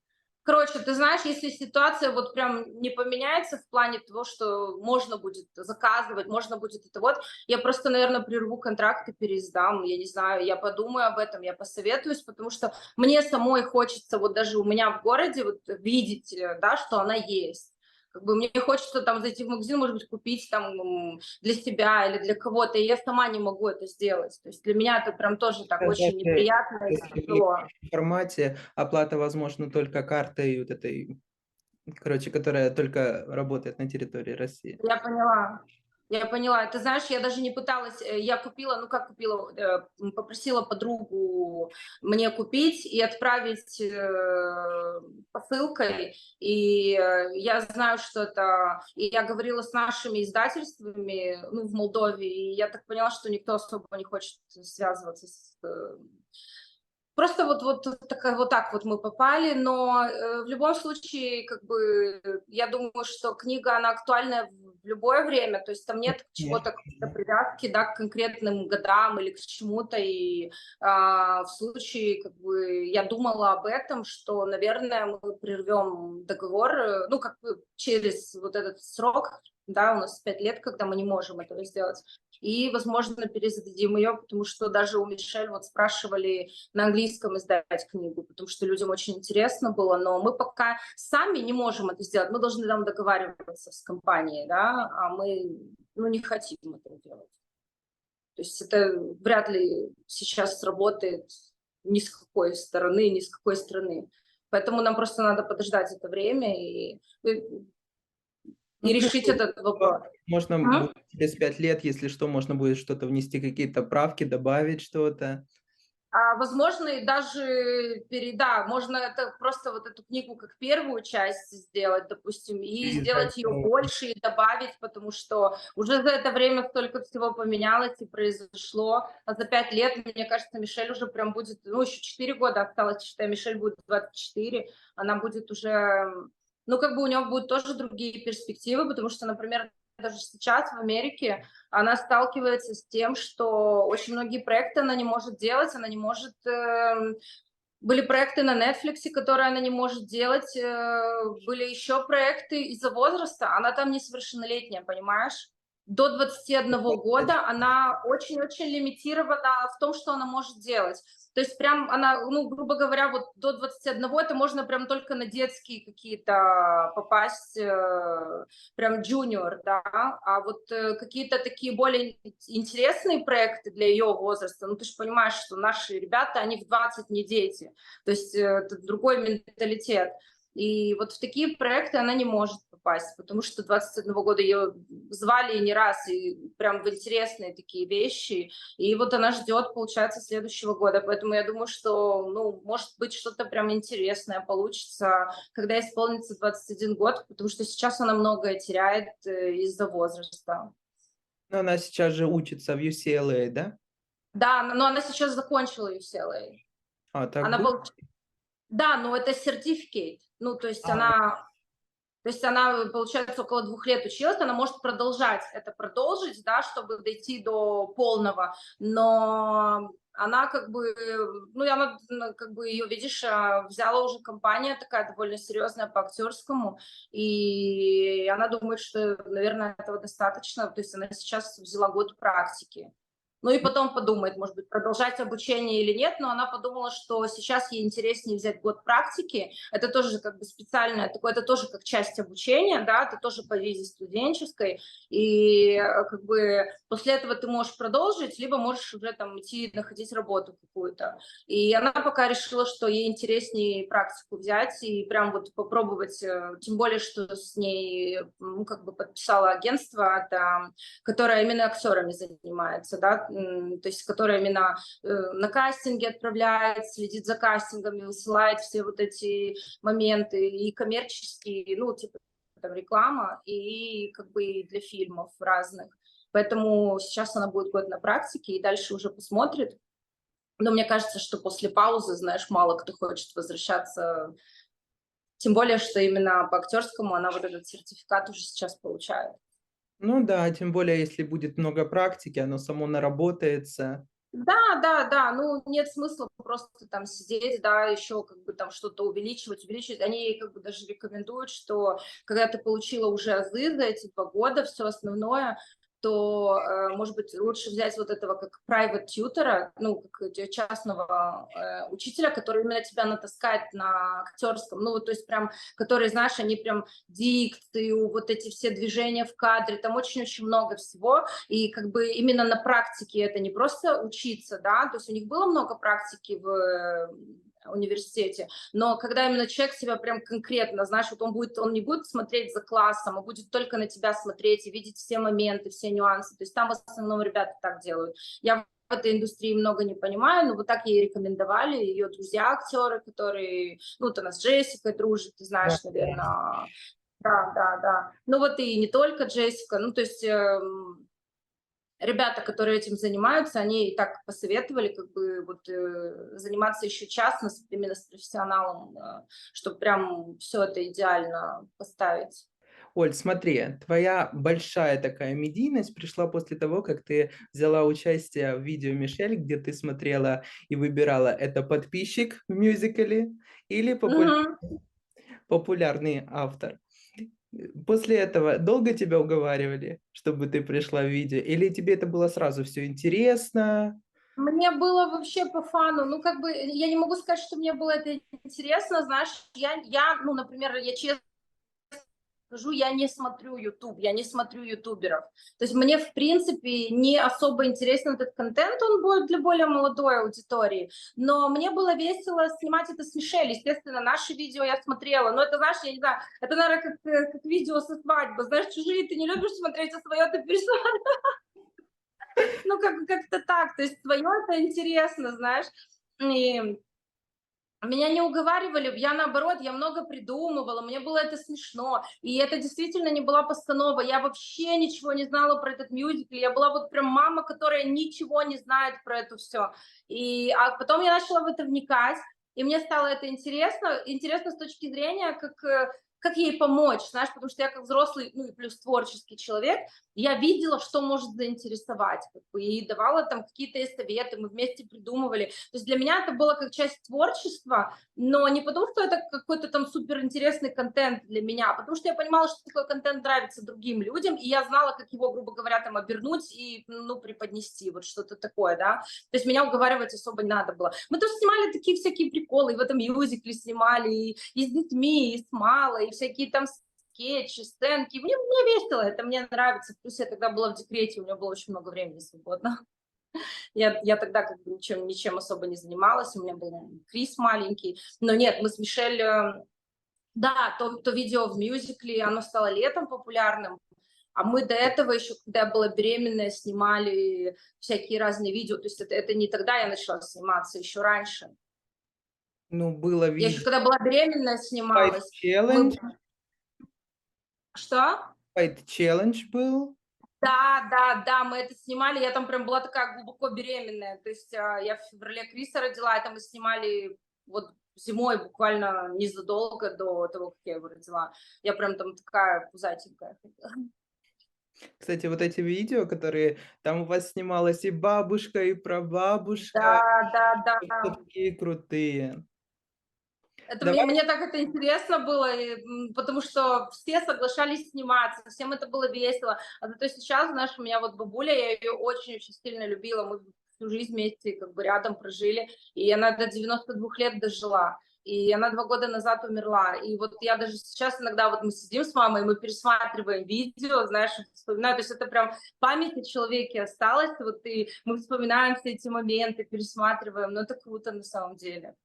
Короче, ты знаешь, если ситуация вот прям не поменяется в плане того, что можно будет заказывать, можно будет это вот, я просто, наверное, прерву контракт и переиздам. Я не знаю, я подумаю об этом, я посоветуюсь, потому что мне самой хочется вот даже у меня в городе вот видеть, да, что она есть. Как бы мне хочется там зайти в магазин, может быть, купить там для себя или для кого-то, и я сама не могу это сделать. То есть для меня это прям тоже так Сейчас очень даже неприятно и если в тяжело. электронном формате, оплата возможна только картой вот этой, короче, которая только работает на территории России. Я поняла. Я поняла. Ты знаешь, я даже не пыталась, я купила, ну как купила, попросила подругу мне купить и отправить посылкой. И я знаю, что это... И я говорила с нашими издательствами, ну, в Молдове, и я так поняла, что никто особо не хочет связываться с просто вот так вот мы попали, но в любом случае, как бы, я думаю, что книга, она актуальна в любое время, то есть там нет чего-то, какой-то Конечно. привязки, да, к конкретным годам или к чему-то, и в случае, как бы, я думала об этом, что, наверное, мы прервем договор, ну, как бы через вот этот срок, да, у нас 5 лет, когда мы не можем этого сделать, и, возможно, перезададим ее, потому что даже у Мишель вот спрашивали на английском издать книгу, потому что людям очень интересно было, но мы пока сами не можем это сделать, мы должны там договариваться с компанией, да, а мы, ну, не хотим это делать. То есть это вряд ли сейчас сработает ни с какой стороны, ни с какой страны. Поэтому нам просто надо подождать это время Ну, и плюс решить этот вопрос. можно М? будет через 5 лет, если что, можно будет что-то внести, какие-то правки, добавить что-то. Возможно, и даже да, можно это просто вот эту книгу как первую часть сделать, допустим, и Переиздать сделать ее снова. больше и добавить, потому что уже за это время столько всего поменялось и произошло. А за 5 лет, мне кажется, Мишель уже прям будет, ну, еще 4 года осталось, считай, Мишель будет 24, она будет уже, ну, как бы у нее будут тоже другие перспективы, потому что, например, даже сейчас в Америке она сталкивается с тем, что очень многие проекты она не может делать, она не может Были проекты на Netflix, которые она не может делать, были еще проекты из-за возраста. Она там несовершеннолетняя, понимаешь? До 21 года она очень-очень лимитирована в том, что она может делать. То есть прям она, ну, грубо говоря, вот до 21 это можно прям только на детские какие-то попасть, прям джуниор, да. А вот какие-то такие более интересные проекты для ее возраста, ну, ты же понимаешь, что наши ребята, они в 20 не дети. То есть это другой менталитет. И вот в такие проекты она не может попасть, потому что 21 года ее звали не раз, и прям в интересные такие вещи. И вот она ждет, получается, следующего года. Поэтому я думаю, что, ну, может быть, что-то прям интересное получится, когда исполнится 21 год, потому что сейчас она многое теряет из-за возраста. Но она сейчас же учится в UCLA, да? Да, но она сейчас закончила UCLA. А, так Она было? Да, но это certificate. Ну, А, то есть она, получается, около 2 лет училась, она может продолжать это продолжить, да, чтобы дойти до полного, но она как бы, ну, и она, ну, как бы ее, видишь, взяла уже компания такая довольно серьезная по актерскому, и она думает, что, наверное, этого достаточно, то есть она сейчас взяла год практики. Ну и потом подумает, может быть, продолжать обучение или нет, но она подумала, что сейчас ей интереснее взять год практики. Это тоже как бы специальное, такое, это тоже как часть обучения, да, это тоже по визе студенческой. И как бы после этого ты можешь продолжить, либо можешь уже там идти находить работу какую-то. И она пока решила, что ей интереснее практику взять и прям вот попробовать, тем более, что с ней, ну, как бы подписала агентство, это которая именно актерами занимается, да, то есть которая именно на кастинге отправляет, следит за кастингами, высылает все вот эти моменты и коммерческие, ну, типа там реклама, и как бы и для фильмов разных. Поэтому сейчас она будет год на практике и дальше уже посмотрит. Но мне кажется, что после паузы, знаешь, мало кто хочет возвращаться, тем более, что именно по актерскому она вот этот сертификат уже сейчас получает. ну да, тем более, если будет много практики, оно само наработается. Да, да, да, ну нет смысла просто там сидеть, да, еще как бы там что-то увеличивать. Они как бы даже рекомендуют, что когда ты получила уже азы за эти 2 года, все основное, то, может быть, лучше взять вот этого как private tutor, ну, как частного учителя, который именно тебя натаскает на актерском, ну, вот, то есть прям, который, знаешь, они прям дикцию, вот эти все движения в кадре, там очень-очень много всего, и как бы именно на практике это не просто учиться, да, то есть у них было много практики в университете, но когда именно человек себя прям конкретно, знаешь, вот он не будет смотреть за классом, а будет только на тебя смотреть и видеть все моменты, все нюансы, то есть там в основном ребята так делают. Я в этой индустрии много не понимаю, но вот так ей рекомендовали ее друзья актеры, которые, ну, ты нас с Джессикой дружит, ты Да. знаешь, наверное, да, да, да. Ну вот и не только Джессика, ну то есть ребята, которые этим занимаются, они и так посоветовали как бы вот заниматься еще частно, именно с профессионалом, чтобы прям все это идеально поставить. Оль, смотри, твоя большая такая медийность пришла после того, как ты взяла участие в видео Мишель, где ты смотрела и выбирала, это подписчик в мюзикле или Мгм. популярный автор. После этого долго тебя уговаривали, чтобы ты пришла в видео, или тебе это было сразу все интересно? Мне было вообще по фану, ну, как бы, я не могу сказать, что мне было это интересно, знаешь, ну, например, я честно скажу, я не смотрю YouTube, я не смотрю ютуберов. То есть мне, в принципе, не особо интересен этот контент, он будет для более молодой аудитории. Но мне было весело снимать это с Мишель. Естественно, наши видео я смотрела. Но это, знаешь, я не знаю, это, наверное, как видео со свадьбы. Знаешь, чужие ты не любишь смотреть, а свое ты пересматриваешь. Ну, как-то так. То есть свое это интересно, знаешь. И меня не уговаривали, я наоборот, я много придумывала, мне было это смешно, и это действительно не была постанова, я вообще ничего не знала про этот мюзикл, я была вот прям мама, которая ничего не знает про это все, а потом я начала в это вникать, и мне стало это интересно с точки зрения, как как ей помочь, знаешь, потому что я как взрослый, ну и плюс творческий человек, я видела, что может заинтересовать, как бы, и давала там какие-то ей советы, мы вместе придумывали. То есть для меня это было как часть творчества, но не потому, что это какой-то там суперинтересный контент для меня, а потому что я понимала, что такой контент нравится другим людям, и я знала, как его, грубо говоря, там обернуть и, ну, преподнести, вот что-то такое, да. То есть меня уговаривать особо не надо было. Мы тоже снимали такие всякие приколы, и в этом мюзикле снимали, и с детьми, и с Малой, и всякие там скетчи, сценки. Мне весело, это мне нравится. Плюс я тогда была в декрете, у меня было очень много времени свободно. Я тогда как бы ничем особо не занималась, у меня был Крис маленький. Но нет, мы с Мишель, да, то видео в мюзикле, оно стало летом популярным, а мы до этого еще, когда я была беременная, снимали всякие разные видео. То есть это не тогда я начала сниматься, еще раньше. Ну, было Я еще видео когда была беременная, Fight снималась. Мы... Challenge. Что? Fight Challenge был. Да, да, да, мы это снимали, я там прям была такая глубоко беременная, то есть я в феврале Криса родила, это мы снимали вот зимой буквально незадолго до того, как я его родила. Я прям там такая пузатенькая. Кстати, вот эти видео, которые там у вас снималась и бабушка, и Да, прабабушка, да, всё да. такие крутые. Это Давай мне так это интересно было, потому что все соглашались сниматься, всем это было весело. А зато сейчас, знаешь, у меня вот бабуля, я ее очень-очень сильно любила, мы всю жизнь вместе как бы рядом прожили, и она до 92 лет дожила. И она 2 года назад умерла. И вот я даже сейчас иногда вот мы сидим с мамой, мы пересматриваем видео, знаешь, вспоминаю. То есть это прям память о человеке осталась. Вот и мы вспоминаем все эти моменты, пересматриваем. Но это круто на самом деле.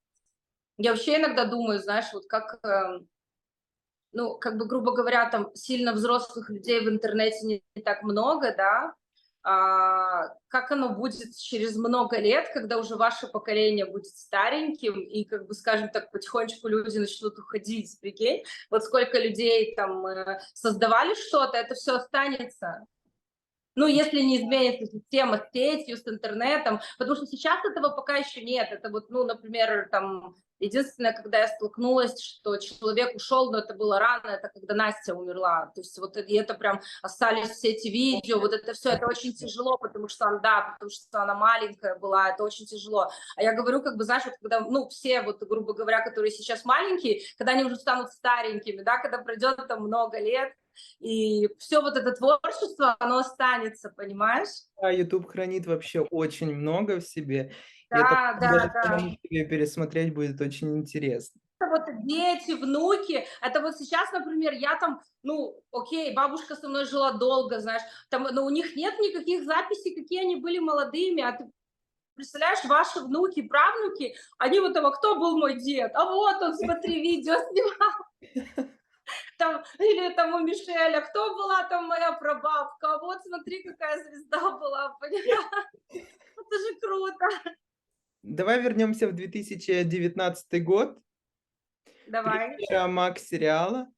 Я вообще иногда думаю, знаешь, вот как, ну, как бы, грубо говоря, там сильно взрослых людей в интернете не так много, да, как оно будет через много лет, когда уже ваше поколение будет стареньким, и, как бы, скажем так, потихонечку люди начнут уходить, прикинь, вот сколько людей там создавали что-то, это все останется. Ну, если не изменится система с сетью, с интернетом, потому что сейчас этого пока еще нет. Это вот, ну, например, там, единственное, когда я столкнулась, что человек ушел, но это было рано, это когда Настя умерла. То есть вот и это прям остались все эти видео, вот это все, это очень тяжело, потому что она, да, потому что она маленькая была, это очень тяжело. А я говорю, как бы, знаешь, вот когда, ну, все, вот, грубо говоря, которые сейчас маленькие, когда они уже станут старенькими, да, когда пройдет там много лет, и все вот это творчество, оно останется, понимаешь? Да, YouTube хранит вообще очень много в себе, и это Да, да, даже да. самому себе пересмотреть будет очень интересно. Это вот дети, внуки. Это вот сейчас, например, я там, ну, окей, бабушка со мной жила долго, знаешь, там, но у них нет никаких записей, какие они были молодыми, а ты представляешь, ваши внуки, правнуки, они вот там, а кто был мой дед? А вот он, смотри, видео снимал. Там, или там у Мишеля, кто была там моя прабабка? А вот смотри, какая звезда была, понимаешь? Это же круто. Давай вернемся в 2019 год. Давай. Премьера Макс сериала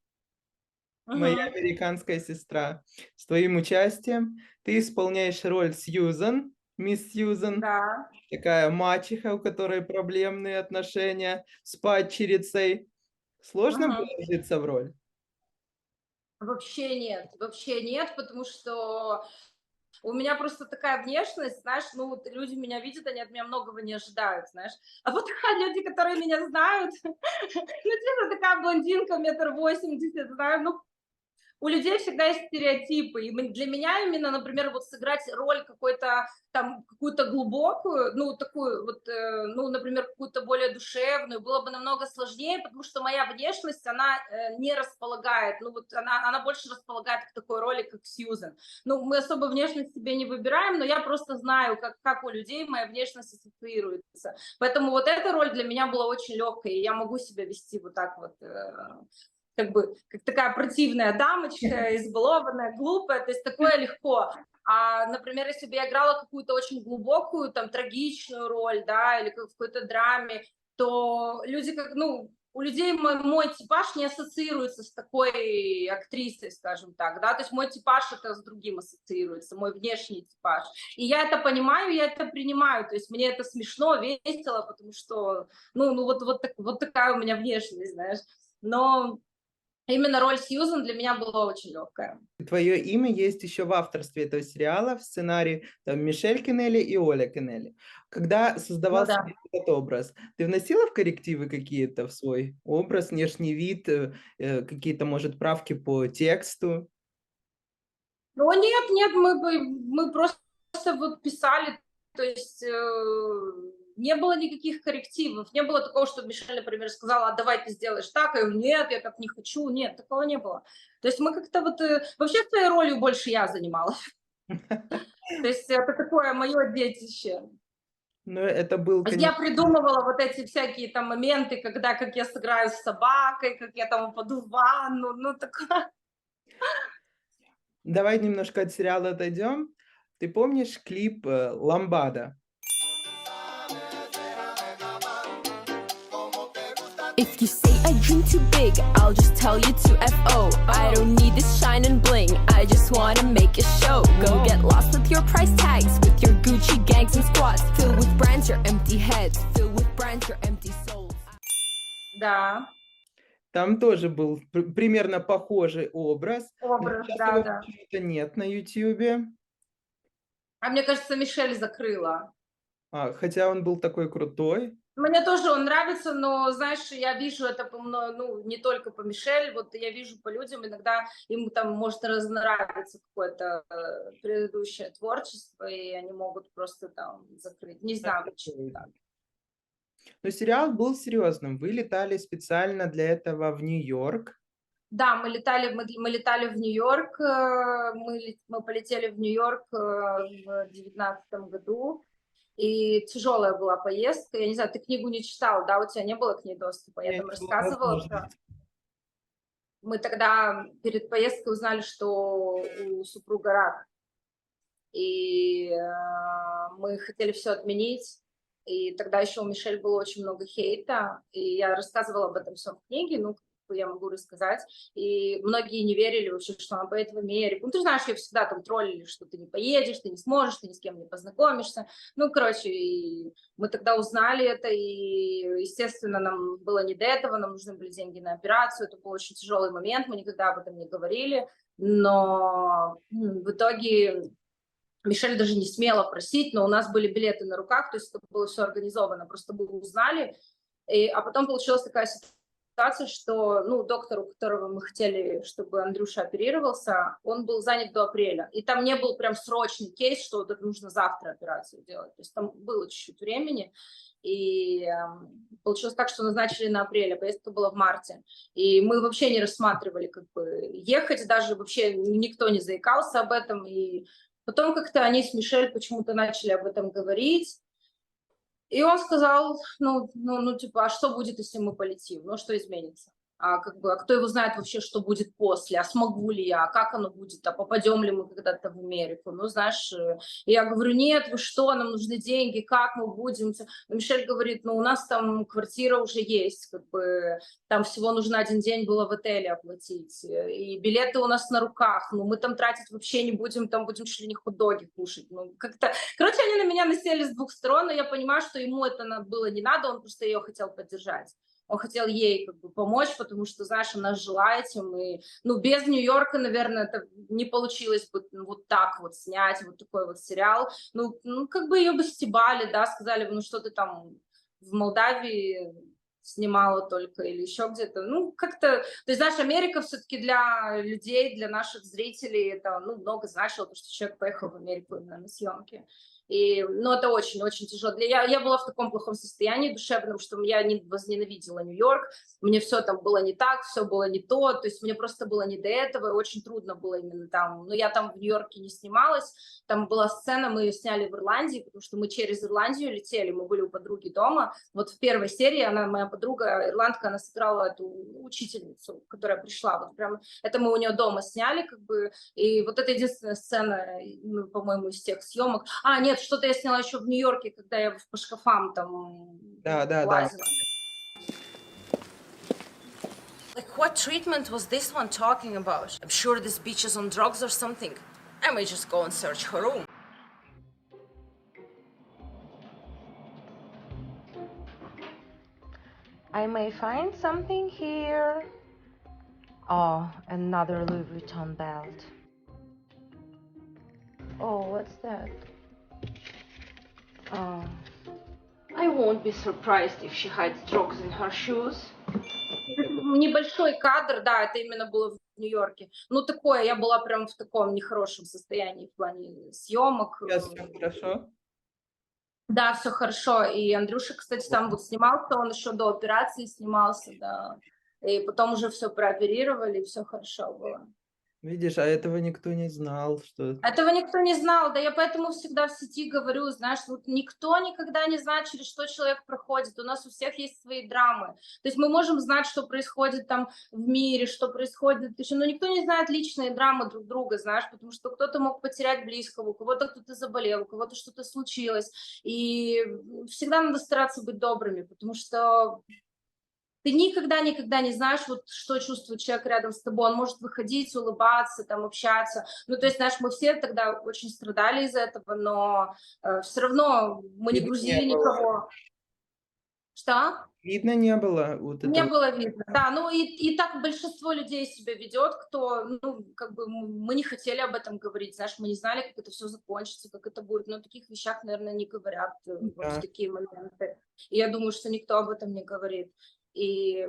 "Моя Мгм. американская сестра". С твоим участием ты исполняешь роль Сьюзан, мисс Сьюзан, Да. такая мачеха, у которой проблемные отношения с падчерицей. Сложно было Мгм. вжиться в роль? Вообще нет, потому что у меня просто такая внешность, знаешь, ну, вот люди меня видят, они от меня многого не ожидают, знаешь. А вот люди, которые меня знают, ну, типа такая блондинка, 1,80 м, знаю, ну, у людей всегда есть стереотипы. И для меня именно, например, вот сыграть роль какой-то там, какую-то глубокую, ну, такую вот, ну, например, какую-то более душевную, было бы намного сложнее, потому что моя внешность, она не располагает, ну, вот она больше располагает к такой роли, как Сьюзен. Ну, мы особо внешность себе не выбираем, но я просто знаю, как у людей моя внешность ассоциируется. Поэтому вот эта роль для меня была очень легкой, и я могу себя вести вот так вот, как бы как такая противная дамочка, избалованная, глупая, то есть такое легко. А, например, если бы я играла какую-то очень глубокую, там, трагичную роль, да, или как в какой-то драме, то люди как, ну, у людей мой типаж не ассоциируется с такой актрисой, скажем так, да, то есть мой типаж это с другим ассоциируется, мой внешний типаж. И я это понимаю, я это принимаю, то есть мне это смешно, весело, потому что, ну вот такая у меня внешность, знаешь. Но Именно роль Сьюзан для меня была очень легкая. Твое имя есть еще в авторстве этого сериала, в сценарии там Мишель Кеннелли и Оля Кеннелли. Когда Ну создавался да. этот образ, ты вносила в коррективы какие-то в свой образ, внешний вид, какие-то, может, правки по тексту? Ну нет, нет, мы просто вот писали, то есть не было никаких коррективов, не было такого, что Мишель, например, сказала, а давай ты сделаешь так, я говорю, нет, я так не хочу, нет, такого не было. То есть мы как-то вот, вообще своей ролью больше я занималась, то есть это такое мое детище. Ну, это был, Я конечно. придумывала вот эти всякие там моменты, когда как я сыграю с собакой, как я там упаду в ванну, ну такое. Давай немножко от сериала отойдем. Ты помнишь клип "Ламбада"? If you say I dream too big, I'll just tell you to FO. I don't need this shine and bling, I just wanna make a show. Go get lost with your price tags, with your Gucci gangs and squads. Fill with brands your empty heads, fill with brands your empty souls. Да, Там тоже был примерно похожий образ, но образ, сейчас да, его да. почему-то нет на "Ютьюбе". А мне кажется, Мишель закрыла. Хотя он был такой крутой. Мне тоже он нравится, но, знаешь, я вижу это ну, не только по Мишель, вот я вижу по людям, иногда им там может разнравиться какое-то предыдущее творчество, и они могут просто там закрыть. Не знаю, почему так. Но сериал был серьезным. Вы летали специально для этого в Нью-Йорк. Да, мы летали в Нью-Йорк, мы полетели в Нью-Йорк в 2019 году, и тяжелая была поездка. Я не знаю, ты книгу не читал, да, у тебя не было к ней доступа? Я Не там было рассказывала про... возможности. Мы тогда перед поездкой узнали, что у супруга рак, и мы хотели все отменить, и тогда еще у Мишель было очень много хейта, и я рассказывала об этом всем в книге, ну, как бы я могу рассказать, и многие не верили вообще, что она поедет в Америку. Ну, ты знаешь, ее всегда там троллили, что ты не поедешь, ты не сможешь, ты ни с кем не познакомишься. Ну, короче, и мы тогда узнали это, и, естественно, нам было не до этого, нам нужны были деньги на операцию, это был очень тяжелый момент, мы никогда об этом не говорили, но в итоге Мишель даже не смела просить, но у нас были билеты на руках, то есть это было все организовано, просто мы узнали. А потом получилась такая ситуация, что ну, доктор, у которого мы хотели, чтобы Андрюша оперировался, он был занят до апреля. И там не был прям срочный кейс, что вот это нужно завтра операцию делать. То есть там было чуть-чуть времени. И получилось так, что назначили на апрель, а поездка была в марте. И мы вообще не рассматривали, как бы, ехать, даже вообще никто не заикался об этом. И потом как-то они с Мишель почему-то начали об этом говорить. И он сказал, ну, типа, а что будет, если мы полетим? Ну, что изменится? А, как бы, а кто его знает вообще, что будет после? А смогу ли я? А как оно будет? А попадем ли мы когда-то в Америку? Ну, знаешь, и я говорю, нет, вы что, нам нужны деньги, как мы будем? Мишель говорит, ну, у нас там квартира уже есть, как бы, там всего нужно 1 день было в отеле оплатить, и билеты у нас на руках, ну, мы там тратить вообще не будем, там будем чуть ли не хот-доги кушать, ну, как-то короче, они на меня насели с двух сторон, но я понимаю, что ему это было не надо, он просто ее хотел поддержать. Он хотел ей как бы помочь, потому что, знаешь, она жила этим. И, ну, без Нью-Йорка, наверное, это не получилось бы вот так вот снять вот такой вот сериал. Ну как бы ее бы стебали, да, сказали бы, ну, что ты там в Молдавии снимала только или еще где-то. Ну, как-то... То есть, знаешь, Америка все-таки для людей, для наших зрителей это, ну, много значило, потому что человек поехал в Америку именно на съемки. И, ну, это очень-очень тяжело. Я была в таком плохом состоянии душевном, что я возненавидела Нью-Йорк, мне все там было не так, все было не то есть мне просто было не до этого, и очень трудно было именно там. Но я там в Нью-Йорке не снималась, там была сцена, мы ее сняли в Ирландии, потому что мы через Ирландию летели, мы были у подруги дома. Вот в первой серии моя подруга, ирландка, она сыграла эту учительницу, которая пришла. Вот прям это мы у нее дома сняли, как бы, и вот это единственная сцена, ну, по-моему, из тех съемок. Нет, что-то я сняла еще в Нью-Йорке, когда я по шкафам там Да, да, да. лазила. Like, what treatment was this one talking about? I'm sure this bitch is on drugs or something. I may just go and search her room. I may find something here. Oh, another Louis Vuitton belt. Oh, what's that? Oh, I won't be surprised if she hides drugs in her shoes. Небольшой кадр, да, это именно было в Нью-Йорке. Ну, такое, я была прям в таком нехорошем состоянии в плане съемок. Сейчас все хорошо? Да, все хорошо. И Андрюша, кстати, там вот снимался, он еще до операции снимался, да. И потом уже все прооперировали, и все хорошо было. Видишь, а этого никто не знал, что Этого никто не знал, да я поэтому всегда в сети говорю, знаешь, вот никто никогда не знает, через что человек проходит, у нас у всех есть свои драмы, то есть мы можем знать, что происходит там в мире, что происходит еще, но никто не знает личные драмы друг друга, знаешь, потому что кто-то мог потерять близкого, у кого-то кто-то заболел, у кого-то что-то случилось, и всегда надо стараться быть добрыми, потому что ты никогда не знаешь, вот что чувствует человек рядом с тобой. Он может выходить, улыбаться, там, общаться. Ну, то есть, знаешь, мы все тогда очень страдали из этого, но все равно мы не видно грузили не было. никого. Что? Видно не было вот Не этого. было видно. Да, ну и так большинство людей себя ведет, кто, ну, как бы мы не хотели об этом говорить, знаешь, мы не знали, как это все закончится, как это будет, но о таких вещах, наверное, не говорят вот в Да. такие моменты. И я думаю, что никто об этом не говорит. И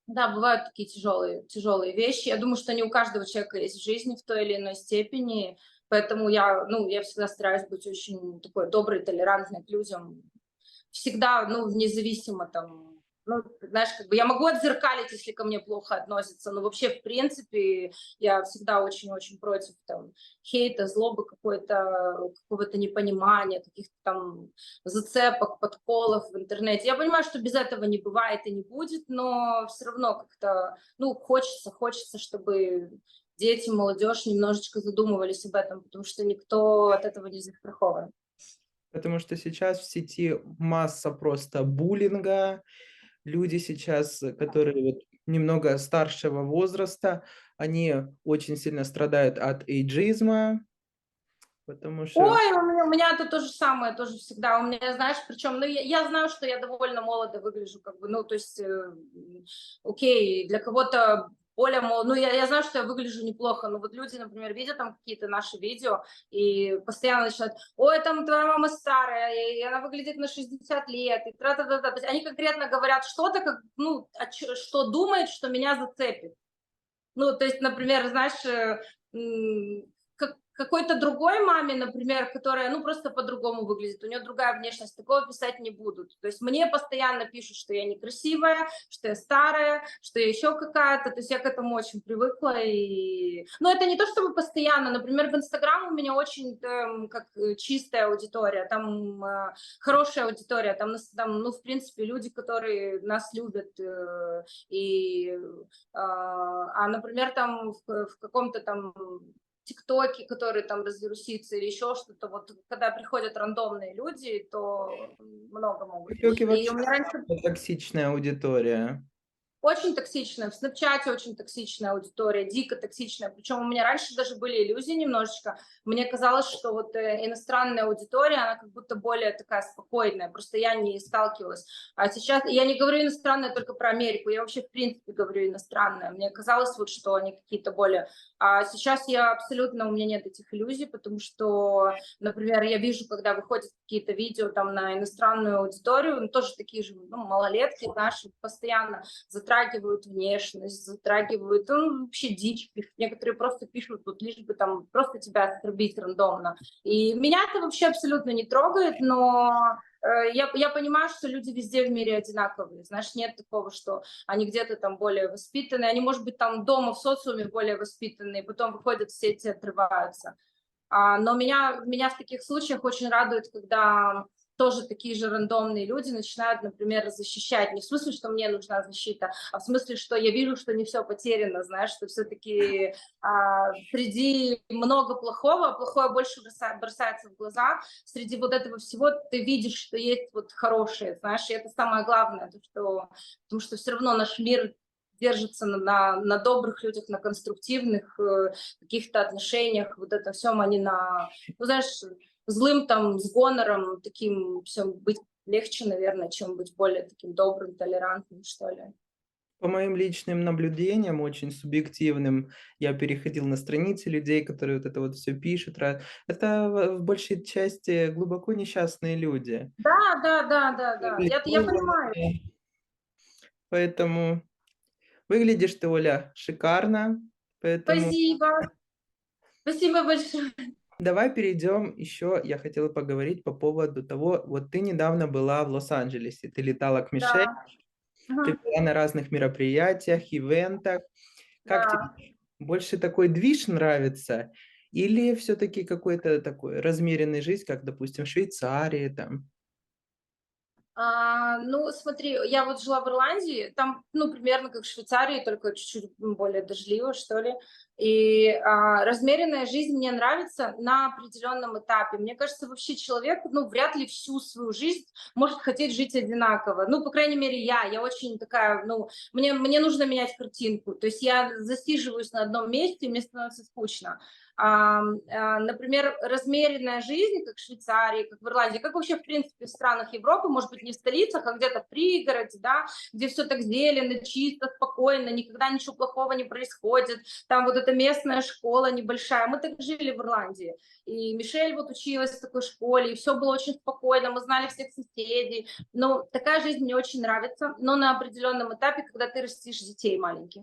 да, бывают такие тяжелые вещи. Я думаю, что не у каждого человека есть в жизни в той или иной степени, поэтому я всегда стараюсь быть очень такой доброй, толерантной к людям. Всегда, ну, независимо там, ну, знаешь, как бы я могу отзеркалить, если ко мне плохо относятся, но вообще, в принципе, я всегда очень-очень против там хейта, злобы какого-то непонимания, каких-то там зацепок, подколов в интернете. Я понимаю, что без этого не бывает и не будет, но все равно как-то, ну, хочется, чтобы дети, молодежь немножечко задумывались об этом, потому что никто от этого не застрахован. Потому что сейчас в сети масса просто буллинга. Люди сейчас, которые вот немного старшего возраста, они очень сильно страдают от эйджизма, потому что Ой, у меня это то же самое, тоже всегда. У меня, знаешь, причем, ну, я знаю, что я довольно молодо выгляжу, как бы, ну, то есть, окей, для кого-то более молодо, ну, я знаю, что я выгляжу неплохо, но вот люди, например, видят там какие-то наши видео и постоянно начинают, ой, там твоя мама старая, и она выглядит на 60 лет, и тра-та-та-та. То есть они конкретно говорят что-то, как, ну, что думает, что меня зацепит. Ну, то есть, например, знаешь, какой-то другой маме, например, которая, ну, просто по-другому выглядит, у нее другая внешность, такого писать не будут. То есть мне постоянно пишут, что я некрасивая, что я старая, что я еще какая-то, то есть я к этому очень привыкла. И... Но это не то, чтобы постоянно, например, в Инстаграм у меня очень чистая аудитория, там хорошая аудитория, там, ну, в принципе, люди, которые нас любят, например, там в каком-то там ТикТоке, который там развирусится или еще что-то, вот когда приходят рандомные люди, то много в могут. ТикТоке И вообще у меня раньше токсичная аудитория. очень токсичная, в Снапчате очень токсичная аудитория, дико токсичная. Причем у меня раньше даже были иллюзии немножечко. Мне казалось, что вот иностранная аудитория, она как будто более такая спокойная. Просто я не сталкивалась. А сейчас, я не говорю иностранная только про Америку, я вообще в принципе говорю иностранная. Мне казалось вот, что они какие-то более... А сейчас я абсолютно, у меня нет этих иллюзий, потому что, например, я вижу, когда выходят какие-то видео там на иностранную аудиторию, ну, тоже такие же, ну, малолетки наши, постоянно затрагивают внешность, затрагивают, ну, вообще дичь пишут. Некоторые просто пишут, вот лишь бы там просто тебя оскорбить рандомно. И меня это вообще абсолютно не трогает, но я понимаю, что люди везде в мире одинаковые. Знаешь, нет такого, что они где-то там более воспитанные, они, может быть, там дома в социуме более воспитанные, потом выходят в сети, отрываются. Но меня в таких случаях очень радует, когда тоже такие же рандомные люди начинают, например, защищать. Не в смысле, что мне нужна защита, а в смысле, что я вижу, что не все потеряно, знаешь, что все-таки среди много плохого, а плохое больше бросается в глаза. Среди вот этого всего ты видишь, что есть вот хорошее, знаешь, и это самое главное, потому что все равно наш мир держится на добрых людях, на конструктивных каких-то отношениях, вот это все, они ну, знаешь, злым там, с гонором, таким всем быть легче, наверное, чем быть более таким добрым, толерантным, что ли. По моим личным наблюдениям, очень субъективным, я переходил на страницы людей, которые вот это вот все пишут. Это в большей части глубоко несчастные люди. Да, да, да, да, да. Я понимаю. Реализованные. Поэтому выглядишь ты, Оля, шикарно. Поэтому Спасибо. Спасибо большое. давай перейдем еще. Я хотела поговорить по поводу того, вот ты недавно была в Лос-Анджелесе, ты летала к Мишель, Да. ты Мгм. была на разных мероприятиях, ивентах. Как тебе Да. больше такой движ нравится или все-таки какой-то такой размеренный жизнь, как, допустим, в Швейцарии там? Ну, смотри, я вот жила в Ирландии, там, ну, примерно как в Швейцарии, только чуть-чуть более дождливо, что ли. И размеренная жизнь мне нравится на определенном этапе. Мне кажется, вообще человек, ну, вряд ли всю свою жизнь может хотеть жить одинаково. Ну, по крайней мере, я очень такая, ну, мне нужно менять картинку. То есть я засиживаюсь на одном месте, и мне становится скучно. Например, размеренная жизнь, как в Швейцарии, как в Ирландии, как вообще, в принципе, в странах Европы, может быть, не в столицах, а где-то в пригороде, да, где все так зелено, чисто, спокойно, никогда ничего плохого не происходит, там вот эта местная школа небольшая. Мы так жили в Ирландии, и Мишель вот училась в такой школе, и все было очень спокойно, мы знали всех соседей. Но такая жизнь мне очень нравится, но на определенном этапе, когда ты растишь детей маленьких.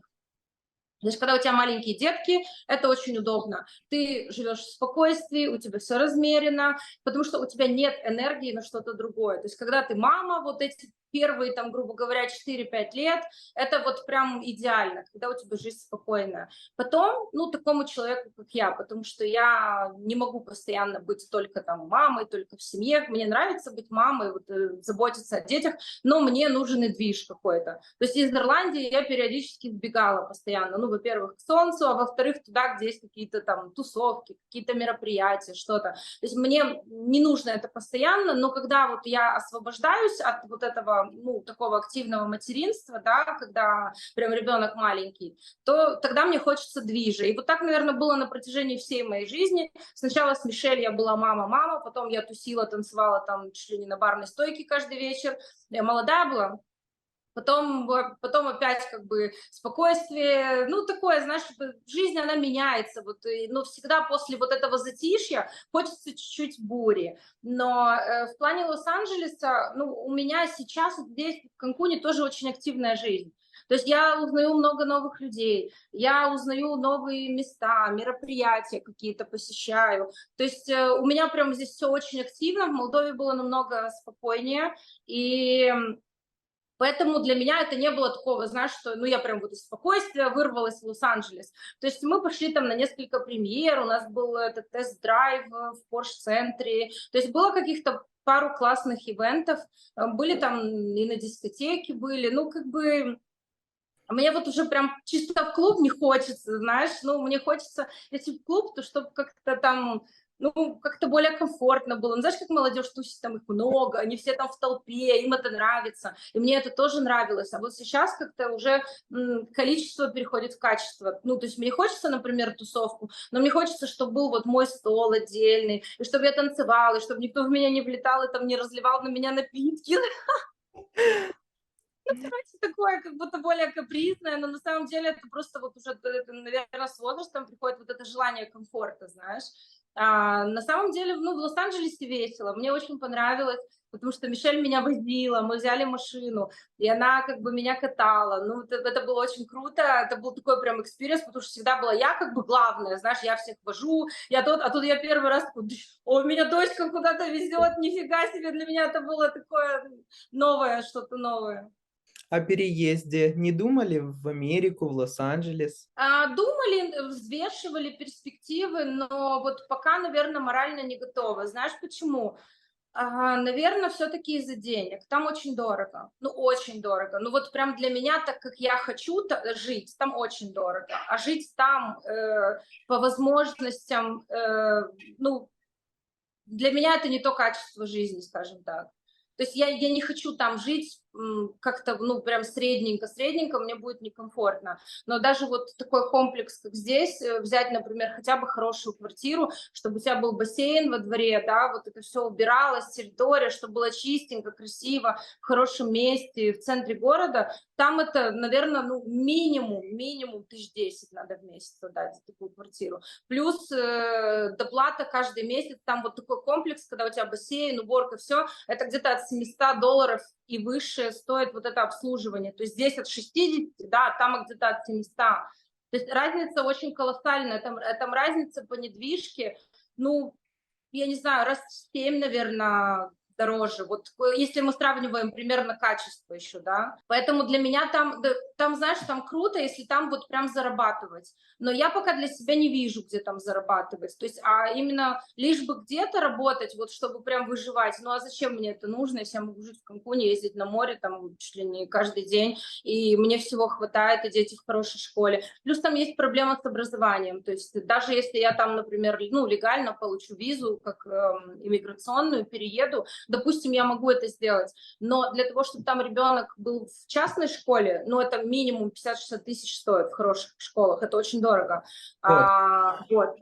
Знаешь, когда у тебя маленькие детки, это очень удобно. Ты живешь в спокойствии, у тебя все размерено, потому что у тебя нет энергии на что-то другое. То есть когда ты мама, вот эти первые, там, грубо говоря, 4-5 лет, это вот прям идеально, когда у тебя жизнь спокойная. Потом, ну, такому человеку, как я, потому что я не могу постоянно быть только там мамой, только в семье. Мне нравится быть мамой, вот, заботиться о детях, но мне нужен и движ какой-то. То есть из Ирландии я периодически сбегала постоянно. Ну, во-первых, к солнцу, а во-вторых, туда, где есть какие-то там тусовки, какие-то мероприятия, что-то. То есть мне не нужно это постоянно, но когда вот я освобождаюсь от вот этого, ну, такого активного материнства, да, когда прям ребенок маленький, то тогда мне хочется движа. И вот так, наверное, было на протяжении всей моей жизни. Сначала с Мишель я была мама-мама, потом я тусила, танцевала там чуть ли не на барной стойке каждый вечер. Я молодая была. Потом опять как бы спокойствие, ну такое, знаешь, жизнь, она меняется, вот, но всегда после вот этого затишья хочется чуть-чуть бури. Но в плане Лос-Анджелеса, ну, у меня сейчас здесь, в Канкуне, тоже очень активная жизнь. То есть я узнаю много новых людей, я узнаю новые места, мероприятия какие-то посещаю. То есть у меня прям здесь все очень активно, в Молдове было намного спокойнее, и поэтому для меня это не было такого, знаешь, что, ну, я прям вот из спокойствия вырвалась в Лос-Анджелес. То есть мы пошли там на несколько премьер, у нас был этот тест-драйв в Porsche-центре, то есть было каких-то пару классных ивентов, были там и на дискотеке были, ну, как бы мне вот уже прям чисто в клуб не хочется, знаешь, ну, мне хочется, если в клуб, то чтобы как-то там, ну, как-то более комфортно было. Ну, знаешь, как молодежь тусит, там их много, они все там в толпе, им это нравится, и мне это тоже нравилось. А вот сейчас как-то уже количество переходит в качество. Ну, то есть мне хочется, например, тусовку, но мне хочется, чтобы был вот мой стол отдельный, и чтобы я танцевала, и чтобы никто в меня не влетал и там не разливал на меня напитки. Короче, такое, как будто более капризное, но на самом деле это просто вот уже, это, наверное, с возрастом приходит вот это желание комфорта, знаешь. На самом деле, ну, в Лос-Анджелесе весело, мне очень понравилось, потому что Мишель меня возила, мы взяли машину, и она как бы меня катала, ну, это было очень круто, это был такой прям экспириенс, потому что всегда была я как бы главная, знаешь, я всех вожу, а тут я первый раз такой, о, меня дочка куда-то везет, нифига себе, для меня это было такое новое, что-то новое. О переезде не думали в Америку, в Лос-Анджелес? Думали, взвешивали перспективы, но вот пока, наверное, морально не готовы. Знаешь почему? Наверное, все-таки из-за денег. Там очень дорого. Ну, очень дорого. Ну, вот прям для меня, так как я хочу жить, там очень дорого. А жить там по возможностям, ну, для меня это не то качество жизни, скажем так. То есть я не хочу там жить как-то, ну, прям средненько, мне будет некомфортно. Но даже вот такой комплекс, как здесь, взять, например, хотя бы хорошую квартиру, чтобы у тебя был бассейн во дворе, да, вот это все убиралось, территория, чтобы было чистенько, красиво, в хорошем месте, в центре города, там это, наверное, ну, минимум 1010 надо в месяц отдать за такую квартиру. Плюс доплата каждый месяц, там вот такой комплекс, когда у тебя бассейн, уборка, все, это где-то от $700 и выше стоит вот это обслуживание. То есть здесь от 60, да, там где-то от 700. То есть разница очень колоссальная. Там разница по недвижке, ну, я не знаю, раз в 7, наверное, дороже. Вот если мы сравниваем примерно качество еще, да. Поэтому для меня там, знаешь, там круто, если там вот прям зарабатывать. Но я пока для себя не вижу, где там зарабатывать. То есть, а именно лишь бы где-то работать, вот чтобы прям выживать. Ну а зачем мне это нужно, если я могу жить в Канкуне, ездить на море там чуть ли не каждый день, и мне всего хватает, и дети в хорошей школе. Плюс там есть проблема с образованием. То есть даже если я там, например, ну, легально получу визу, как иммиграционную, перееду, допустим, я могу это сделать, но для того, чтобы там ребенок был в частной школе, ну, это минимум 50-60 тысяч стоит в хороших школах, это очень дорого. Вот. Вот.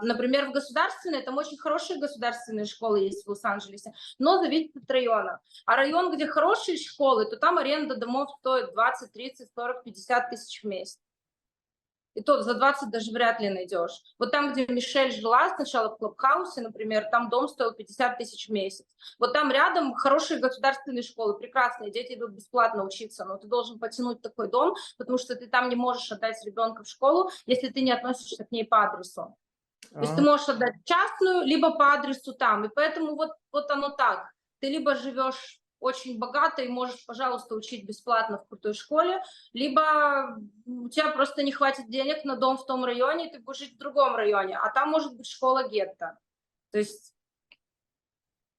Например, в государственной, там очень хорошие государственные школы есть в Лос-Анджелесе, но зависит от района. А район, где хорошие школы, то там аренда домов стоит 20, 30, 40, 50 тысяч в месяц. И то за 20 даже вряд ли найдешь. Вот там, где Мишель жила сначала в Клабхаусе, например, там дом стоил 50 тысяч в месяц. Вот там рядом хорошие государственные школы, прекрасные, дети идут бесплатно учиться, но ты должен потянуть такой дом, потому что ты там не можешь отдать ребенка в школу, если ты не относишься к ней по адресу. То есть ты можешь отдать частную, либо по адресу там. И поэтому вот оно так. Ты либо живешь очень богато и можешь, пожалуйста, учить бесплатно в крутой школе, либо у тебя просто не хватит денег на дом в том районе, и ты будешь жить в другом районе, а там может быть школа гетто. То есть,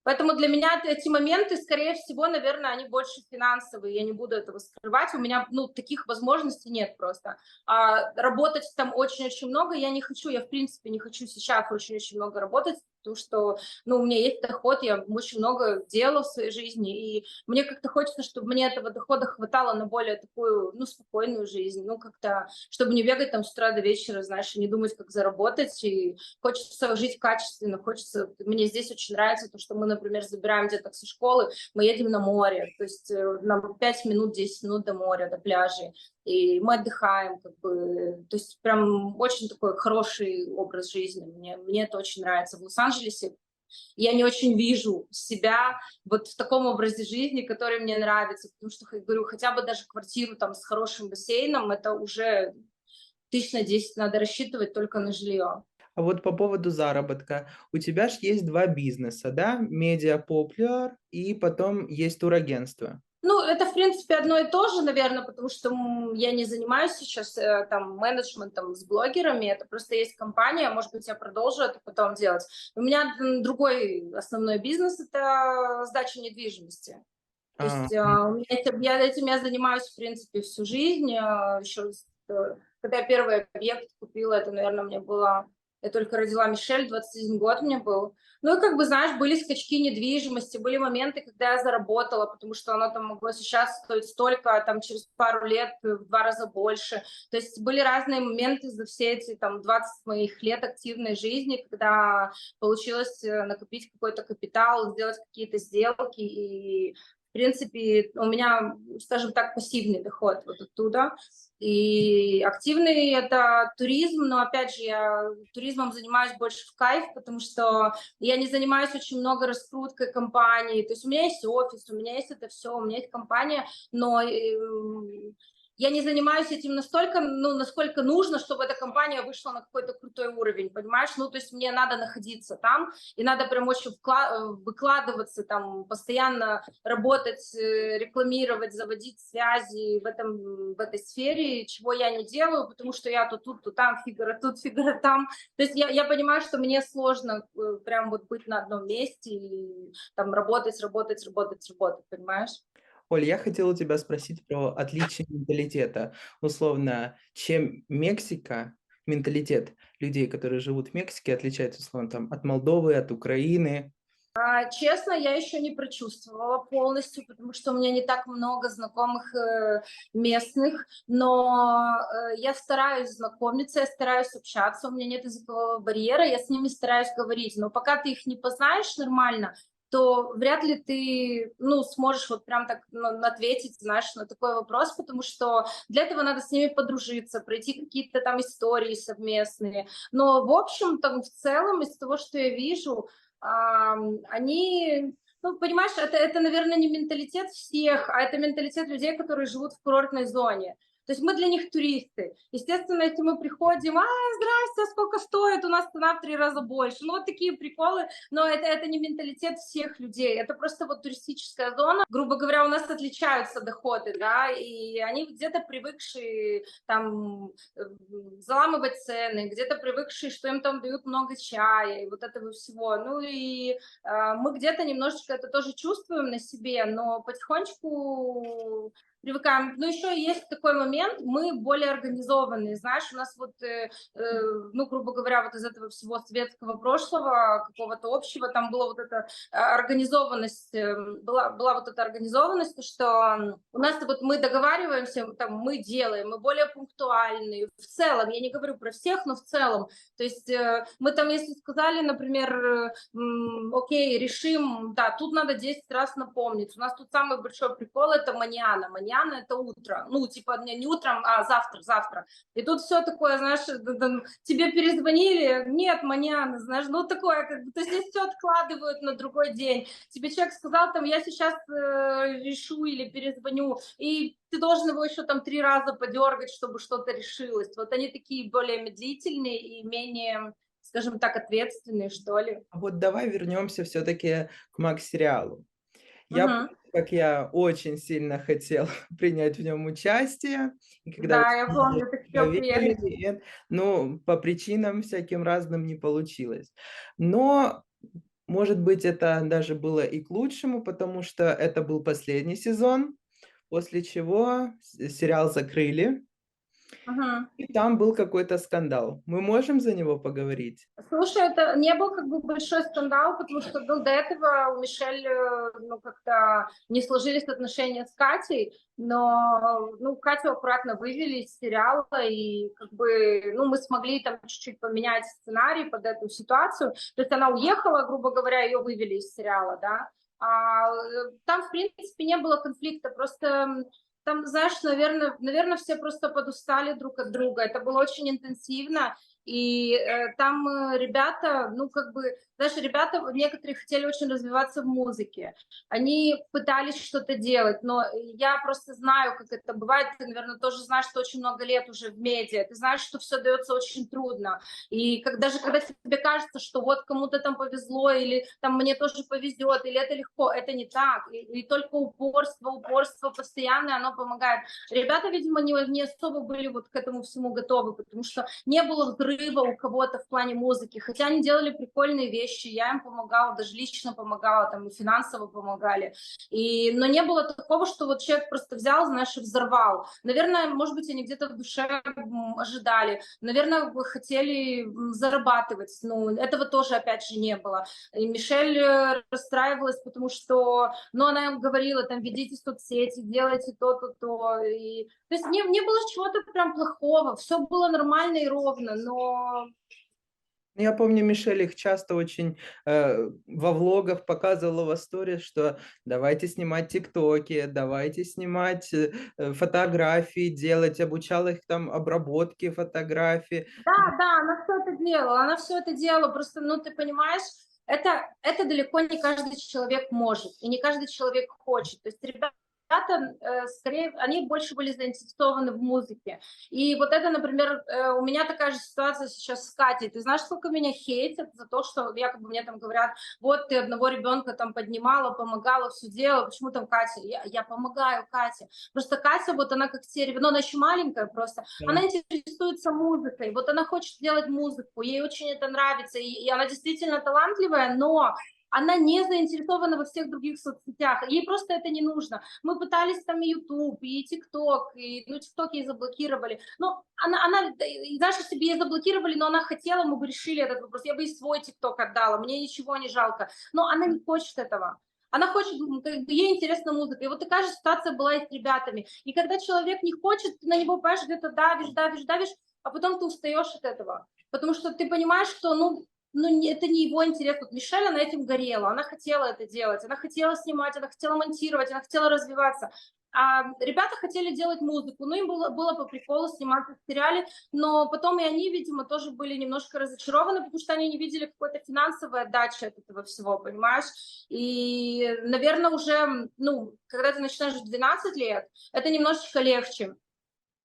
поэтому для меня эти моменты, скорее всего, наверное, они больше финансовые, я не буду этого скрывать, у меня, ну, таких возможностей нет просто. Работать там очень-очень много я не хочу, я, в принципе, не хочу сейчас очень-очень много работать, потому что, ну, у меня есть доход, я очень много делала в своей жизни, и мне как-то хочется, чтобы мне этого дохода хватало на более такую, ну, спокойную жизнь, ну, как-то, чтобы не бегать там с утра до вечера, знаешь, и не думать, как заработать, и хочется жить качественно, хочется, мне здесь очень нравится то, что мы, например, забираем деток со школы, мы едем на море, то есть нам 5 минут, 10 минут до моря, до пляжей, и мы отдыхаем, как бы, то есть прям очень такой хороший образ жизни, мне это очень нравится. В Лос-Анджелесе я не очень вижу себя вот в таком образе жизни, который мне нравится, потому что, говорю, хотя бы даже квартиру там с хорошим бассейном, это уже 1000 на 10 надо рассчитывать только на жилье. А вот по поводу заработка. У тебя ж есть 2 бизнеса, да? Media Popular и потом есть турагентство. Ну, это, в принципе, одно и то же, наверное, потому что я не занимаюсь сейчас там менеджментом с блогерами, это просто есть компания, может быть, я продолжу это потом делать. У меня другой основной бизнес – это сдача недвижимости. То есть этим я занимаюсь, в принципе, всю жизнь. Еще когда я первый объект купила, это, наверное, мне было... Я только родила Мишель, 21 год мне был. Ну и как бы, знаешь, были скачки недвижимости, были моменты, когда я заработала, потому что оно там могло сейчас стоить столько, а там через пару лет в 2 раза больше. То есть были разные моменты за все эти там 20 моих лет активной жизни, когда получилось накопить какой-то капитал, сделать какие-то сделки, и в принципе у меня, скажем так, пассивный доход вот оттуда. И активный – это туризм, но, опять же, я туризмом занимаюсь больше в кайф, потому что я не занимаюсь очень много раскруткой компании, то есть у меня есть офис, у меня есть это все, у меня есть компания, но я не занимаюсь этим настолько, ну, насколько нужно, чтобы эта компания вышла на какой-то крутой уровень, понимаешь? Ну, то есть мне надо находиться там, и надо прям очень выкладываться там, постоянно работать, рекламировать, заводить связи в этой сфере, чего я не делаю, потому что я то тут, то там, фигура тут, фигура там. То есть я понимаю, что мне сложно прям вот быть на одном месте и там работать, понимаешь? Оль, я хотел у тебя спросить про отличие менталитета. Условно, чем Мексика, менталитет людей, которые живут в Мексике, отличается, условно, там, от Молдовы, от Украины? Честно, я еще не прочувствовала полностью, потому что у меня не так много знакомых местных, но я стараюсь знакомиться, я стараюсь общаться, у меня нет языкового барьера, я с ними стараюсь говорить, но пока ты их не познаешь нормально, то вряд ли ты, ну, сможешь вот прям так ответить, знаешь, на такой вопрос, потому что для этого надо с ними подружиться, пройти какие-то там истории совместные. Но, в общем, там, в целом, из того, что я вижу, они... Ну, понимаешь, это, наверное, не менталитет всех, а это менталитет людей, которые живут в курортной зоне. То есть мы для них туристы. Естественно, если мы приходим, здрасте, сколько стоит, у нас цена в 3 раза больше. Ну, вот такие приколы, но это не менталитет всех людей, это просто вот туристическая зона. Грубо говоря, у нас отличаются доходы, да, и они где-то привыкшие там заламывать цены, где-то привыкшие, что им там дают много чая и вот этого всего. Ну и мы где-то немножечко это тоже чувствуем на себе, но потихонечку привыкаем. Но еще есть такой момент, мы более организованные, знаешь, у нас вот, ну, грубо говоря, вот из этого всего светского прошлого, какого-то общего, там была вот эта организованность, была вот эта организованность, что у нас вот мы договариваемся, там, мы делаем, мы более пунктуальные, в целом, я не говорю про всех, но в целом, то есть мы там, если сказали, например, окей, решим, да, тут надо 10 раз напомнить, у нас тут самый большой прикол — это маньяна, это утро, ну, типа, не утром, а завтра. И тут все такое, знаешь, тебе перезвонили, нет, маньяна, знаешь, ну, такое, как бы, то есть здесь все откладывают на другой день. Тебе человек сказал, там, я сейчас решу или перезвоню, и ты должен его еще там 3 раза подергать, чтобы что-то решилось. Вот они такие более медлительные и менее, скажем так, ответственные, что ли. А вот давай вернемся все-таки к Макс-сериалу. Я Мгм. помню, как я очень сильно хотел принять в нем участие, и когда Да, вот я меня помню, ты хотел поверили, приехать. ну, по причинам всяким разным не получилось. Но, может быть, это даже было и к лучшему, потому что это был последний сезон, после чего сериал закрыли, Мгм. и там был какой-то скандал. Мы можем за него поговорить? Слушай, это не был как бы большой скандал, потому что ну, до этого у Мишель ну, как-то не сложились отношения с Катей, но ну, Катю аккуратно вывели из сериала, и как бы ну, мы смогли там чуть-чуть поменять сценарий под эту ситуацию. То есть она уехала, грубо говоря, ее вывели из сериала, да. Там, в принципе, не было конфликта, просто там, знаешь, наверное, все просто подустали друг от друга. Это было очень интенсивно. И там ребята, ну, как бы, знаешь, ребята некоторые хотели очень развиваться в музыке. Они пытались что-то делать, но я просто знаю, как это бывает. Ты, наверное, тоже знаешь, что очень много лет уже в медиа. Ты знаешь, что все дается очень трудно. И даже когда тебе кажется, что вот кому-то там повезло, или там мне тоже повезет, или это легко, это не так. И только упорство постоянное, оно помогает. Ребята, видимо, не особо были вот к этому всему готовы, потому что не было взрыва у кого-то в плане музыки, хотя они делали прикольные вещи, я им помогала, даже лично помогала, там и финансово помогали, но не было такого, что вот человек просто взял, знаешь, и взорвал. Наверное, может быть, они где-то в душе ожидали, наверное, хотели зарабатывать, ну, этого тоже, опять же, не было. И Мишель расстраивалась, потому что, ну, она им говорила, там, ведите соцсети, делайте то-то, то, и то есть не было чего-то прям плохого, все было нормально и ровно, но... Я помню, Мишель их часто очень во влогах показывала в сторис, что давайте снимать тиктоки, давайте снимать фотографии, делать, обучала их там обработке фотографий. Да, она все это делала, просто, ну, ты понимаешь, это далеко не каждый человек может, и не каждый человек хочет. То есть ребята, скорее, они больше были заинтересованы в музыке. И вот это, например, у меня такая же ситуация сейчас с Катей. Ты знаешь, сколько меня хейтят за то, что якобы мне там говорят, вот ты одного ребенка там поднимала, помогала, все делала, почему там Катя? Я помогаю Кате. Просто Катя, вот она как те ребята, но она еще маленькая просто, она интересуется музыкой, вот она хочет делать музыку, ей очень это нравится, и она действительно талантливая, но она не заинтересована во всех других соцсетях, ей просто это не нужно. Мы пытались там и YouTube, и TikTok, и, ну, TikTok ей заблокировали, но она даже если бы ей заблокировали, но она хотела, мы бы решили этот вопрос, я бы и свой TikTok отдала, мне ничего не жалко, но она не хочет этого. Она хочет, как бы, ей интересна музыка. И вот такая же ситуация была и с ребятами. И когда человек не хочет, ты на него, понимаешь, где-то давишь, а потом ты устаешь от этого. Потому что ты понимаешь, что, ну, это не его интерес. Вот Мишель, она этим горела, она хотела это делать, она хотела снимать, она хотела монтировать, она хотела развиваться. А ребята хотели делать музыку, ну, им было по приколу сниматься в сериале, но потом и они, видимо, тоже были немножко разочарованы, потому что они не видели какой-то финансовой отдачи от этого всего, понимаешь? И, наверное, уже, ну, когда ты начинаешь в 12 лет, это немножечко легче.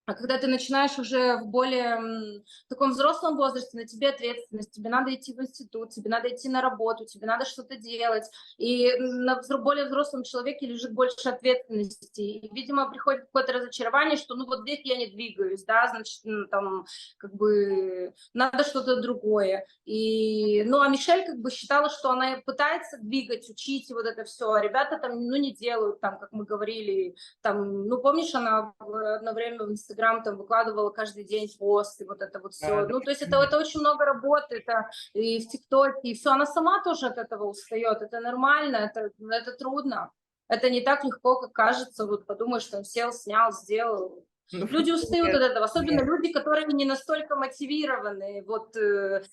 А когда ты начинаешь уже в более таком взрослом возрасте, на тебе ответственность, тебе надо идти в институт, тебе надо идти на работу, тебе надо что-то делать, и на более взрослом человеке лежит больше ответственности, и, видимо, приходит какое-то разочарование, что ну вот здесь я не двигаюсь, да, значит, там как бы надо что-то другое. И, ну, а Мишель как бы считала, что она пытается двигать, учить и вот это все, а ребята там, ну, не делают, там, как мы говорили, там, ну, помнишь, она одно время в Инстаграм там выкладывала каждый день пост, и вот это вот все. Да. Ну, то есть это очень много работы, это и в ТикТоке, и все. Она сама тоже от этого устает, это нормально, это трудно. Это не так легко, как кажется, вот подумаешь, там сел, снял, сделал. Ну, Люди устают нет, от этого, особенно нет. люди, которые не настолько мотивированы вот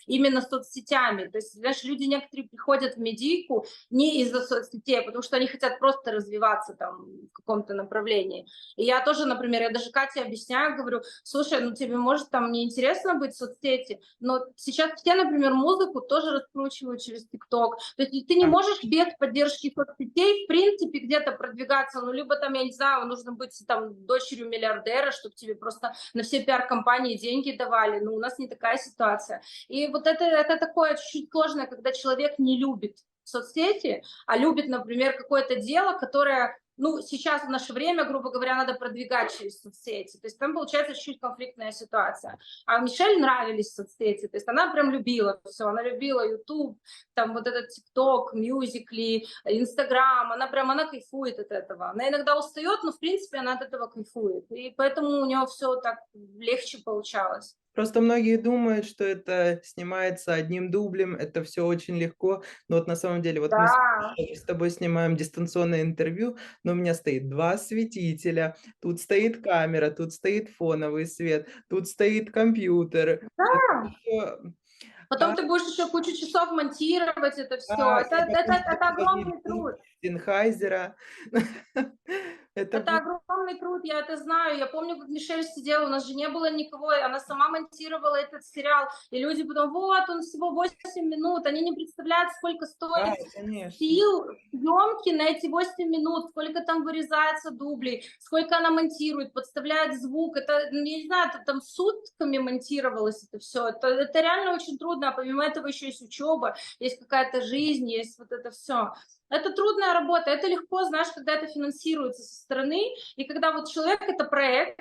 именно соцсетями. То есть, знаешь, люди некоторые приходят в медийку не из-за соцсетей, а потому что они хотят просто развиваться там в каком-то направлении. И я тоже, например, я даже Кате объясняю, говорю, слушай, ну тебе может там неинтересно быть в соцсети, но сейчас все, например, музыку тоже раскручивают через ТикТок. То есть ты не можешь без поддержки соцсетей в принципе где-то продвигаться, ну либо там, я не знаю, нужно быть там дочерью миллиардера, чтобы тебе просто на все пиар-компании деньги давали. Ну, у нас не такая ситуация. И вот это такое чуть-чуть сложное, когда человек не любит соцсети, а любит, например, какое-то дело, которое, ну, сейчас в наше время, грубо говоря, надо продвигать через соцсети. То есть там получается чуть-чуть конфликтная ситуация. А Мишель нравились соцсети, то есть она прям любила все, она любила YouTube, там вот этот ТикТок, Musical.ly, Инстаграм, она кайфует от этого. Она иногда устает, но в принципе она от этого кайфует. И поэтому у нее все так легче получалось. Просто многие думают, что это снимается одним дублем, это все очень легко. Но вот на самом деле, вот мы Да, с тобой снимаем дистанционное интервью, но у меня стоит 2 осветителя, тут стоит камера, тут стоит фоновый свет, тут стоит компьютер. Это да. всё, Потом ты будешь еще кучу часов монтировать это все. да, Это, и это, потом это огромный труд. Сенхайзера. Это Это будет огромный труд, я это знаю. Я помню, как Мишель сидела, у нас же не было никого, и она сама монтировала этот сериал. И люди потом, вот, он всего 8 минут. Они не представляют, сколько да, стоит конечно. сил съемки на эти 8 минут, сколько там вырезается дублей, сколько она монтирует, подставляет звук. Это, ну, я не знаю, это там сутками монтировалось это все. Это реально очень трудно, а помимо этого еще есть учеба, есть какая-то жизнь, есть вот это все. Это трудная работа, это легко, знаешь, когда это финансируется со стороны, и когда вот человек — это проект,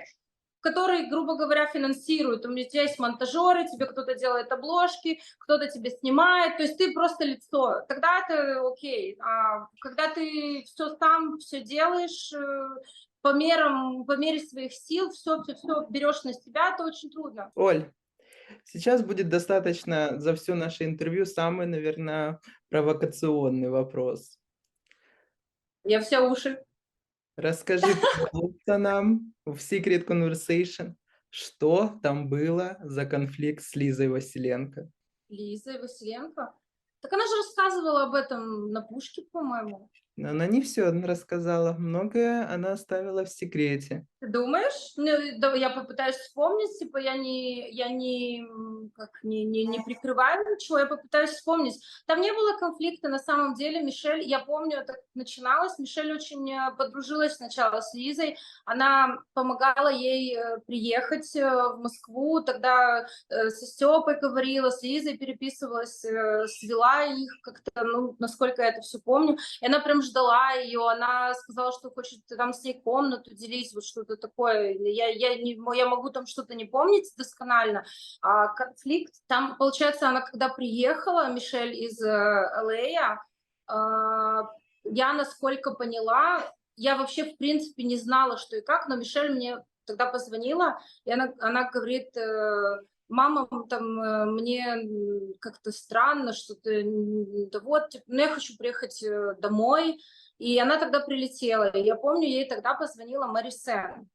который, грубо говоря, финансирует. У тебя есть монтажеры, тебе кто-то делает обложки, кто-то тебе снимает, то есть ты просто лицо. Тогда это окей. А когда ты все сам, все делаешь по мере своих сил, все берешь на себя, это очень трудно. Оль, сейчас будет достаточно за все наше интервью самый, наверное, провокационный вопрос. Я все уши. Расскажи, пожалуйста, нам в Secret Conversation, что там было за конфликт с Лизой Василенко? Лиза Василенко. Так она же рассказывала об этом на Пушке, по-моему. Но она не все рассказала, многое она оставила в секрете. Ты думаешь? Ну, да, я попытаюсь вспомнить, типа я не прикрываю ничего, я попытаюсь вспомнить. Там не было конфликта на самом деле. Мишель, я помню, это как начиналось. Мишель очень подружилась сначала с Лизой. Она помогала ей приехать в Москву. Тогда со Степой говорила, с Лизой переписывалась, свела их как-то, ну, насколько я это все помню. И она прям ждала ее. Она сказала, что хочет там с ней комнату делить, вот что-то такое. Я могу там что-то не помнить досконально. А конфликт, там, получается, она когда приехала, Мишель из Л.А., я, насколько поняла, я вообще, в принципе, не знала, что и как, но Мишель мне тогда позвонила, и она говорит, мама, там, мне как-то странно, что-то, да вот, типа, ну, я хочу приехать домой. И она тогда прилетела. И я помню, ей тогда позвонила Мари Сен.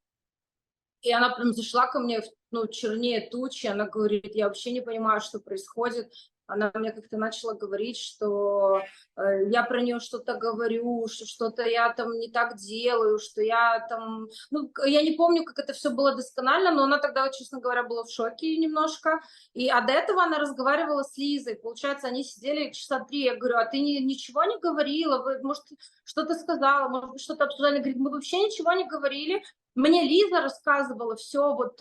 И она прям зашла ко мне, ну, чернее тучи, она говорит, я вообще не понимаю, что происходит, она мне как-то начала говорить, что я про нее что-то говорю, что что-то я там не так делаю, что я там... Ну, я не помню, как это все было досконально, но она тогда, честно говоря, была в шоке немножко. А до этого она разговаривала с Лизой. Получается, они сидели часа 3. Я говорю, а ты ничего не говорила? Вы, может, что-то сказала, может быть, что-то обсуждали? Она говорит, мы вообще ничего не говорили. Мне Лиза рассказывала все вот...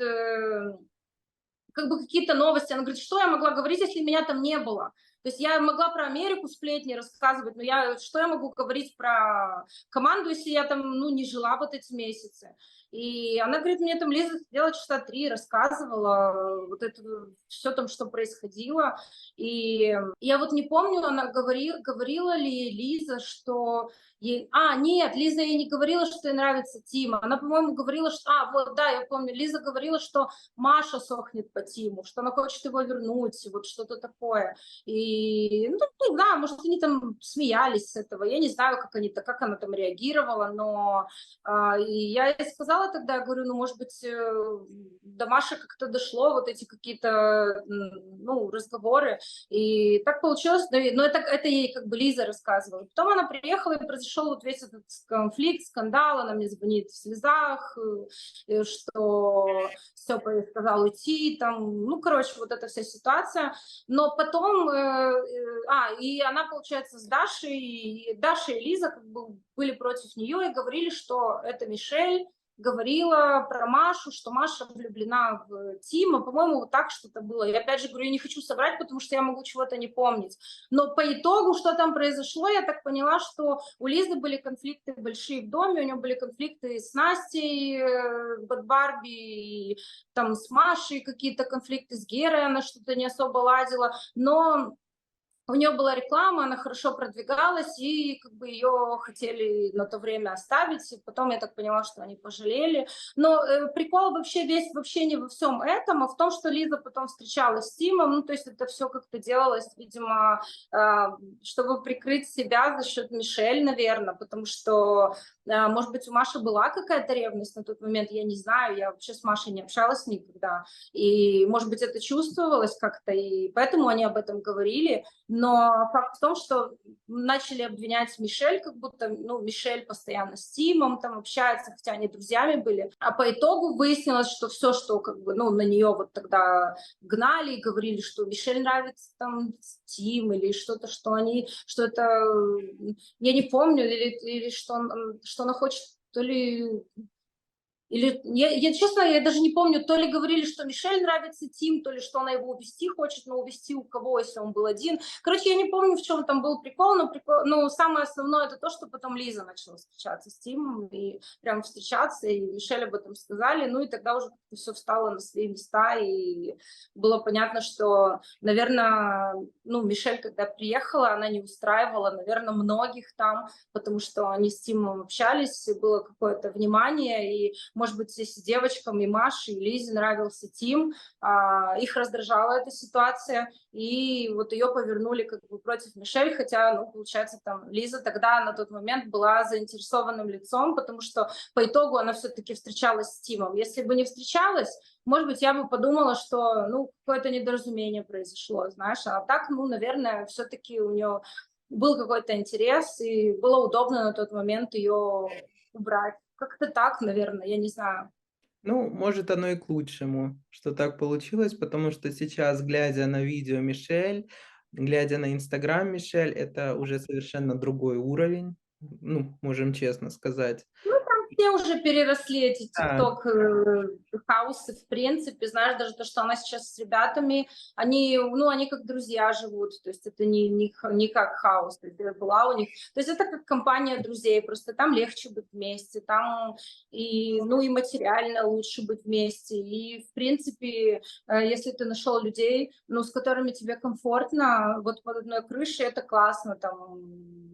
как бы какие-то новости. Она говорит, что я могла говорить, если меня там не было? То есть я могла про Америку сплетни рассказывать, но что я могу говорить про команду, если я там, ну, не жила вот эти месяцы? И она говорит, мне там Лиза сидела часа 3, рассказывала вот это все там, что происходило. И я вот не помню, она говорила ли Лиза, что ей... нет, Лиза ей не говорила, что ей нравится Тима. Она, по-моему, говорила, что... вот, да, я помню, Лиза говорила, что Маша сохнет по Тиму, что она хочет его вернуть, вот что-то такое. И, ну, не знаю, может, они там смеялись с этого, я не знаю, как она там реагировала, но и я ей сказала тогда, я говорю, ну, может быть, до Маши как-то дошло вот эти какие-то, ну, разговоры, и так получилось, но это ей как бы Лиза рассказывала. Потом она приехала, и произошел вот весь этот конфликт, скандал, она мне звонит в слезах, что Степа сказал уйти, там, ну, короче, вот эта вся ситуация. Но потом, и она, получается, с Дашей, и Даша и Лиза как бы были против нее и говорили, что это Мишель говорила про Машу, что Маша влюблена в Тима, по-моему, вот так что-то было. Я опять же говорю, я не хочу соврать, потому что я могу чего-то не помнить. Но по итогу, что там произошло, я так поняла, что у Лизы были конфликты большие в доме, у нее были конфликты с Настей, Барби, и там с Машей какие-то конфликты с Герой, она что-то не особо ладила, но у нее была реклама, она хорошо продвигалась, и как бы ее хотели на то время оставить. И потом я так поняла, что они пожалели. Но прикол вообще не во всем этом, а в том, что Лиза потом встречалась с Тимом. Ну, то есть это все как-то делалось, видимо, чтобы прикрыть себя за счет Мишель, наверное, потому что, может быть, у Маши была какая-то ревность на тот момент, я не знаю, я вообще с Машей не общалась никогда. И, может быть, это чувствовалось как-то, и поэтому они об этом говорили. Но факт в том, что начали обвинять Мишель, как будто, ну, Мишель постоянно с Тимом там общается, хотя они друзьями были. А по итогу выяснилось, что все, что как бы, ну, на нее вот тогда гнали и говорили, что Мишель нравится там Тим или что-то, что это, я не помню, или что она хочет, то ли... Или, честно, я даже не помню, то ли говорили, что Мишель нравится Тим, то ли что она его увезти хочет, но увезти у кого, если он был один. Короче, я не помню, в чем там был прикол, но самое основное это то, что потом Лиза начала встречаться с Тимом, и прям встречаться, и Мишель об этом сказали, ну и тогда уже все встало на свои места, и было понятно, что, наверное, ну, Мишель, когда приехала, она не устраивала, наверное, многих там, потому что они с Тимом общались, и было какое-то внимание, и может быть, если девочкам и Маше, и Лизе нравился Тим, их раздражала эта ситуация, и вот ее повернули как бы против Мишель, хотя, ну, получается, там Лиза тогда на тот момент была заинтересованным лицом, потому что по итогу она все-таки встречалась с Тимом. Если бы не встречалась, может быть, я бы подумала, что, ну, какое-то недоразумение произошло, знаешь, а так, ну, наверное, все-таки у нее был какой-то интерес, и было удобно на тот момент ее убрать. Как-то так, наверное, я не знаю. Ну, может, оно и к лучшему, что так получилось, потому что сейчас, глядя на видео Мишель, глядя на Инстаграм Мишель, это уже совершенно другой уровень, ну, можем честно сказать. Все уже переросли эти Да. тикток хаусы, в принципе, знаешь, даже то, что она сейчас с ребятами, они как друзья живут, то есть это не как хаус, то есть была у них, то есть это как компания друзей, просто там легче быть вместе, там и материально лучше быть вместе, и в принципе, если ты нашел людей, с которыми тебе комфортно, вот под одной крышей, это классно, там,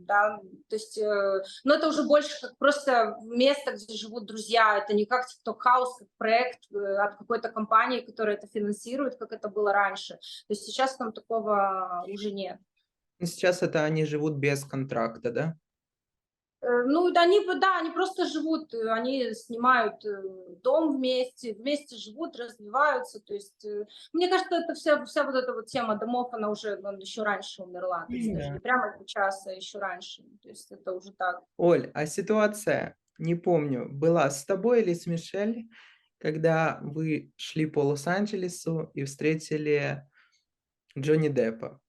да, то есть, это уже больше как просто место, где живут друзья, это не как TikTok House, как проект от какой-то компании, которая это финансирует, как это было раньше. То есть сейчас там такого уже нет. Сейчас это они живут без контракта, да? Ну, да, они просто живут, они снимают дом вместе, вместе живут, развиваются. То есть, мне кажется, это вся вот эта вот тема домов, она уже еще раньше умерла. То есть даже Да. не прямо сейчас, а еще раньше. То есть это уже так. Оль, а ситуация, не помню, была с тобой или с Мишель, когда вы шли по Лос-Анджелесу и встретили Джонни Деппа?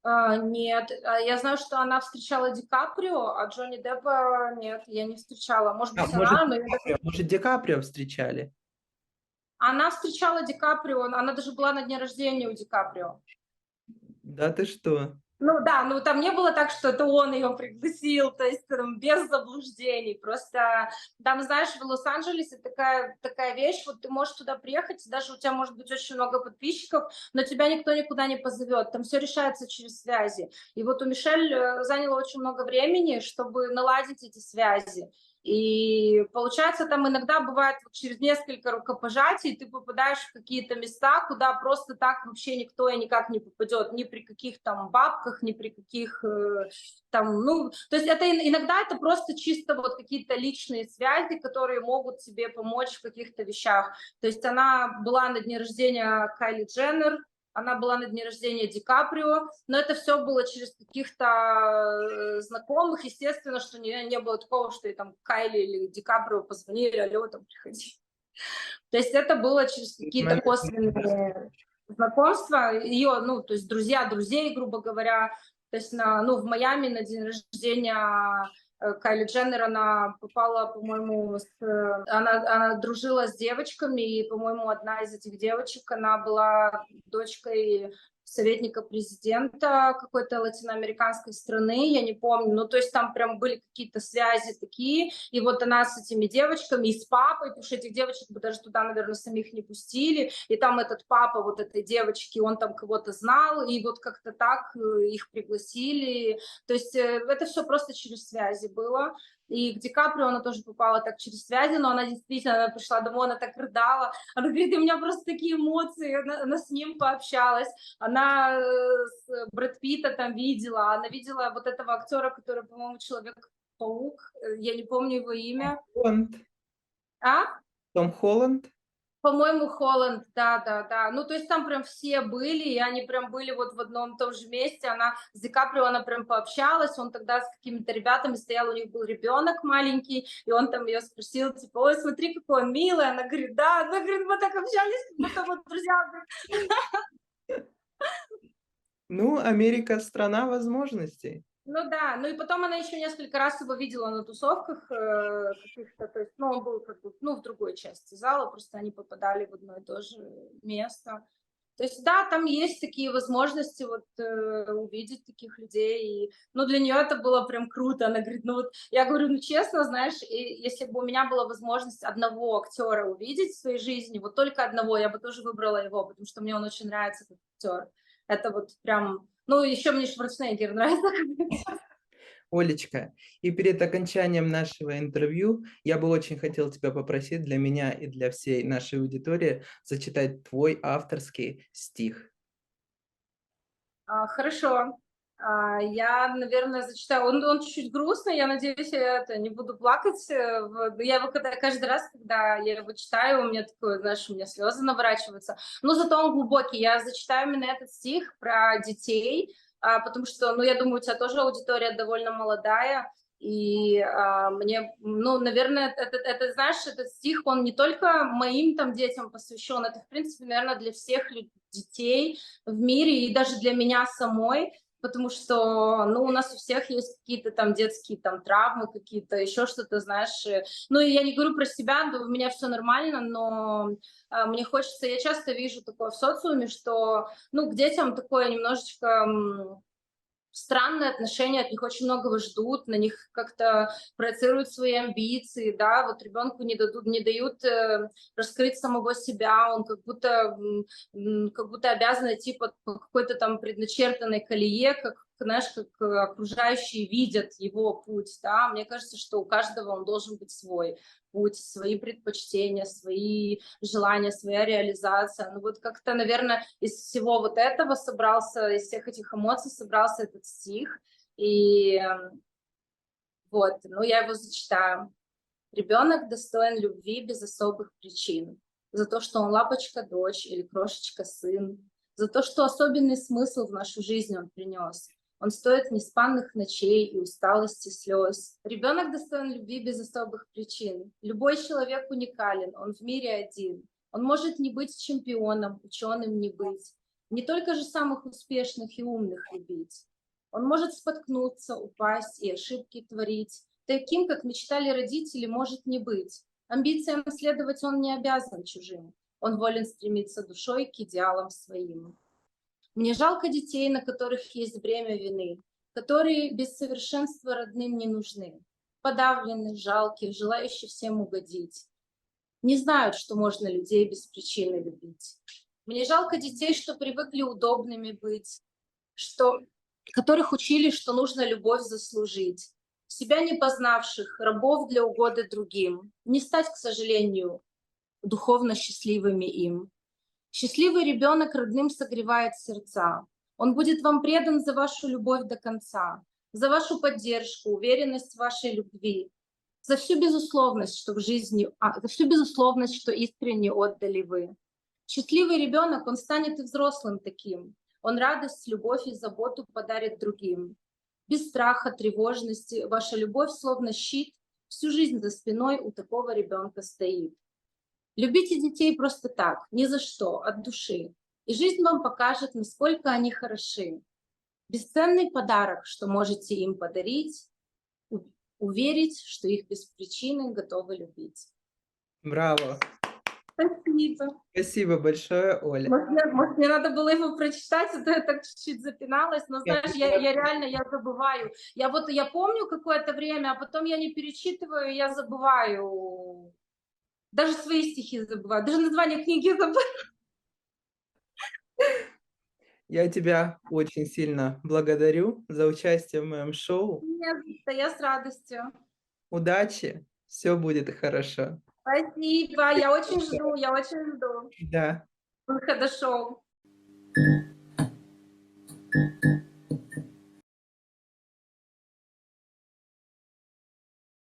Нет, я знаю, что она встречала Ди Каприо, а Джонни Деппа нет, я не встречала. Может быть, Может, она, Ди но Каприо, может, Ди Каприо встречали? она встречала Ди Каприо, она даже была на дне рождения у Ди Каприо. Да ты что? Ну да, ну там не было так, что это он ее пригласил, то есть там, без заблуждений. Просто там, знаешь, в Лос-Анджелесе такая вещь, вот ты можешь туда приехать, даже у тебя может быть очень много подписчиков, но тебя никто никуда не позовет, там все решается через связи. И вот у Мишель заняло очень много времени, чтобы наладить эти связи. И получается, там иногда бывает вот через несколько рукопожатий ты попадаешь в какие-то места, куда просто так вообще никто и никак не попадет, ни при каких там бабках, ни при каких там, ну, то есть это иногда это просто чисто вот какие-то личные связи, которые могут тебе помочь в каких-то вещах. То есть она была на дне рождения Кайли Дженнер, она была на дне рождения Ди Каприо, но это все было через каких-то знакомых, естественно, что не было такого, что и там Кайли или Ди Каприо позвонили, алло, там приходи. То есть это было через какие-то косвенные знакомства, ее, ну, то есть друзья друзей, грубо говоря, то есть в Майами на день рождения Кайли Дженнер, она попала, по-моему, она дружила с девочками, и, по-моему, одна из этих девочек, она была дочкой советника президента какой-то латиноамериканской страны, я не помню, ну, то есть там прям были какие-то связи такие, и вот она с этими девочками, и с папой, потому что этих девочек бы даже туда, наверное, самих не пустили, и там этот папа вот этой девочки, он там кого-то знал, и вот как-то так их пригласили, то есть это все просто через связи было. И к Ди Каприо она тоже попала так через связи, но она действительно, она пришла домой, она так рыдала. Она говорит, у меня просто такие эмоции, она с ним пообщалась. Она с Брэд Питта там видела, она видела вот этого актера, который, по-моему, Человек-паук, я не помню его имя. Холланд. А? Том Холланд? По-моему, Холланд, да. Ну, то есть там прям все были, и они прям были вот в одном и том же месте. Она с Ди Каприо, она прям пообщалась, он тогда с какими-то ребятами стоял, у них был ребенок маленький, и он там ее спросил, типа, ой, смотри, какой он милый. Она говорит, да. Она говорит, мы так общались, как будто вот друзья. Ну, Америка — страна возможностей. Ну да, ну и потом она еще несколько раз его видела на тусовках каких-то, то есть, ну, он был как бы, ну, в другой части зала, просто они попадали в одно и то же место. То есть, да, там есть такие возможности вот увидеть таких людей. И, ну, для нее это было прям круто. Она говорит, ну вот, я говорю, ну, честно, знаешь, если бы у меня была возможность одного актера увидеть в своей жизни, вот только одного, я бы тоже выбрала его, потому что мне он очень нравится, этот актер. Это вот прям, ну, еще мне Шварценеггер нравится. Олечка, и перед окончанием нашего интервью я бы очень хотел тебя попросить для меня и для всей нашей аудитории зачитать твой авторский стих. Хорошо. Я, наверное, зачитаю. Он чуть-чуть грустный, я надеюсь, я это не буду плакать. Я его каждый раз, когда я его читаю, у меня такое, знаешь, у меня слезы наворачиваются. Но зато он глубокий. Я зачитаю именно этот стих про детей, потому что, ну, я думаю, у тебя тоже аудитория довольно молодая. И мне, ну, наверное, это, знаешь, этот стих, он не только моим там детям посвящен, это, в принципе, наверное, для всех детей в мире и даже для меня самой, потому что, ну, у нас у всех есть какие-то там детские там травмы, какие-то еще что-то, знаешь. Ну, и я не говорю про себя, да, у меня все нормально, но мне хочется, я часто вижу такое в социуме, что, ну, к детям такое немножечко странное отношение, от них очень многого ждут, на них как-то проецируют свои амбиции, да, вот ребенку не дают раскрыть самого себя, он как будто обязан идти по какой-то там предначертанной колее, как, знаешь, как окружающие видят его путь, да, мне кажется, что у каждого он должен быть свой путь, свои предпочтения, свои желания, своя реализация. Ну вот как-то, наверное, из всего вот этого собрался, из всех этих эмоций собрался этот стих. И Вот, ну я его зачитаю. Ребенок достоин любви без особых причин. За то, что он лапочка-дочь или крошечка-сын. За то, что особенный смысл в нашу жизнь он принес. Он стоит неспанных ночей и усталости слез. Ребенок достоин любви без особых причин. Любой человек уникален, он в мире один. Он может не быть чемпионом, ученым не быть. Не только же самых успешных и умных любить. Он может споткнуться, упасть и ошибки творить. Таким, как мечтали родители, может не быть. Амбициям следовать он не обязан чужим. Он волен стремиться душой к идеалам своим. Мне жалко детей, на которых есть бремя вины, которые без совершенства родным не нужны. Подавлены, жалкие, желающие всем угодить. Не знают, что можно людей без причины любить. Мне жалко детей, что привыкли удобными быть, которых учили, что нужно любовь заслужить. Себя не познавших, рабов для угоды другим. Не стать, к сожалению, духовно счастливыми им. Счастливый ребенок родным согревает сердца. Он будет вам предан за вашу любовь до конца, за вашу поддержку, уверенность в вашей любви, за всю безусловность, что в жизни, за всю безусловность, что искренне отдали вы. Счастливый ребенок, он станет и взрослым таким. Он радость, любовь и заботу подарит другим. Без страха, тревожности, ваша любовь словно щит, всю жизнь за спиной у такого ребенка стоит. Любите детей просто так, ни за что, от души. И жизнь вам покажет, насколько они хороши. Бесценный подарок, что можете им подарить, уверить, что их без причины готовы любить. Браво! Спасибо. Спасибо большое, Оля. Может, мне надо было его прочитать, а то я так чуть-чуть запиналась, но знаешь, я реально забываю. Я помню какое-то время, а потом я не перечитываю, я забываю. Даже свои стихи забываю, даже название книги забываю. Я тебя очень сильно благодарю за участие в моем шоу. Нет, я с радостью. Удачи, все будет хорошо. Спасибо, я очень жду Да. выхода шоу.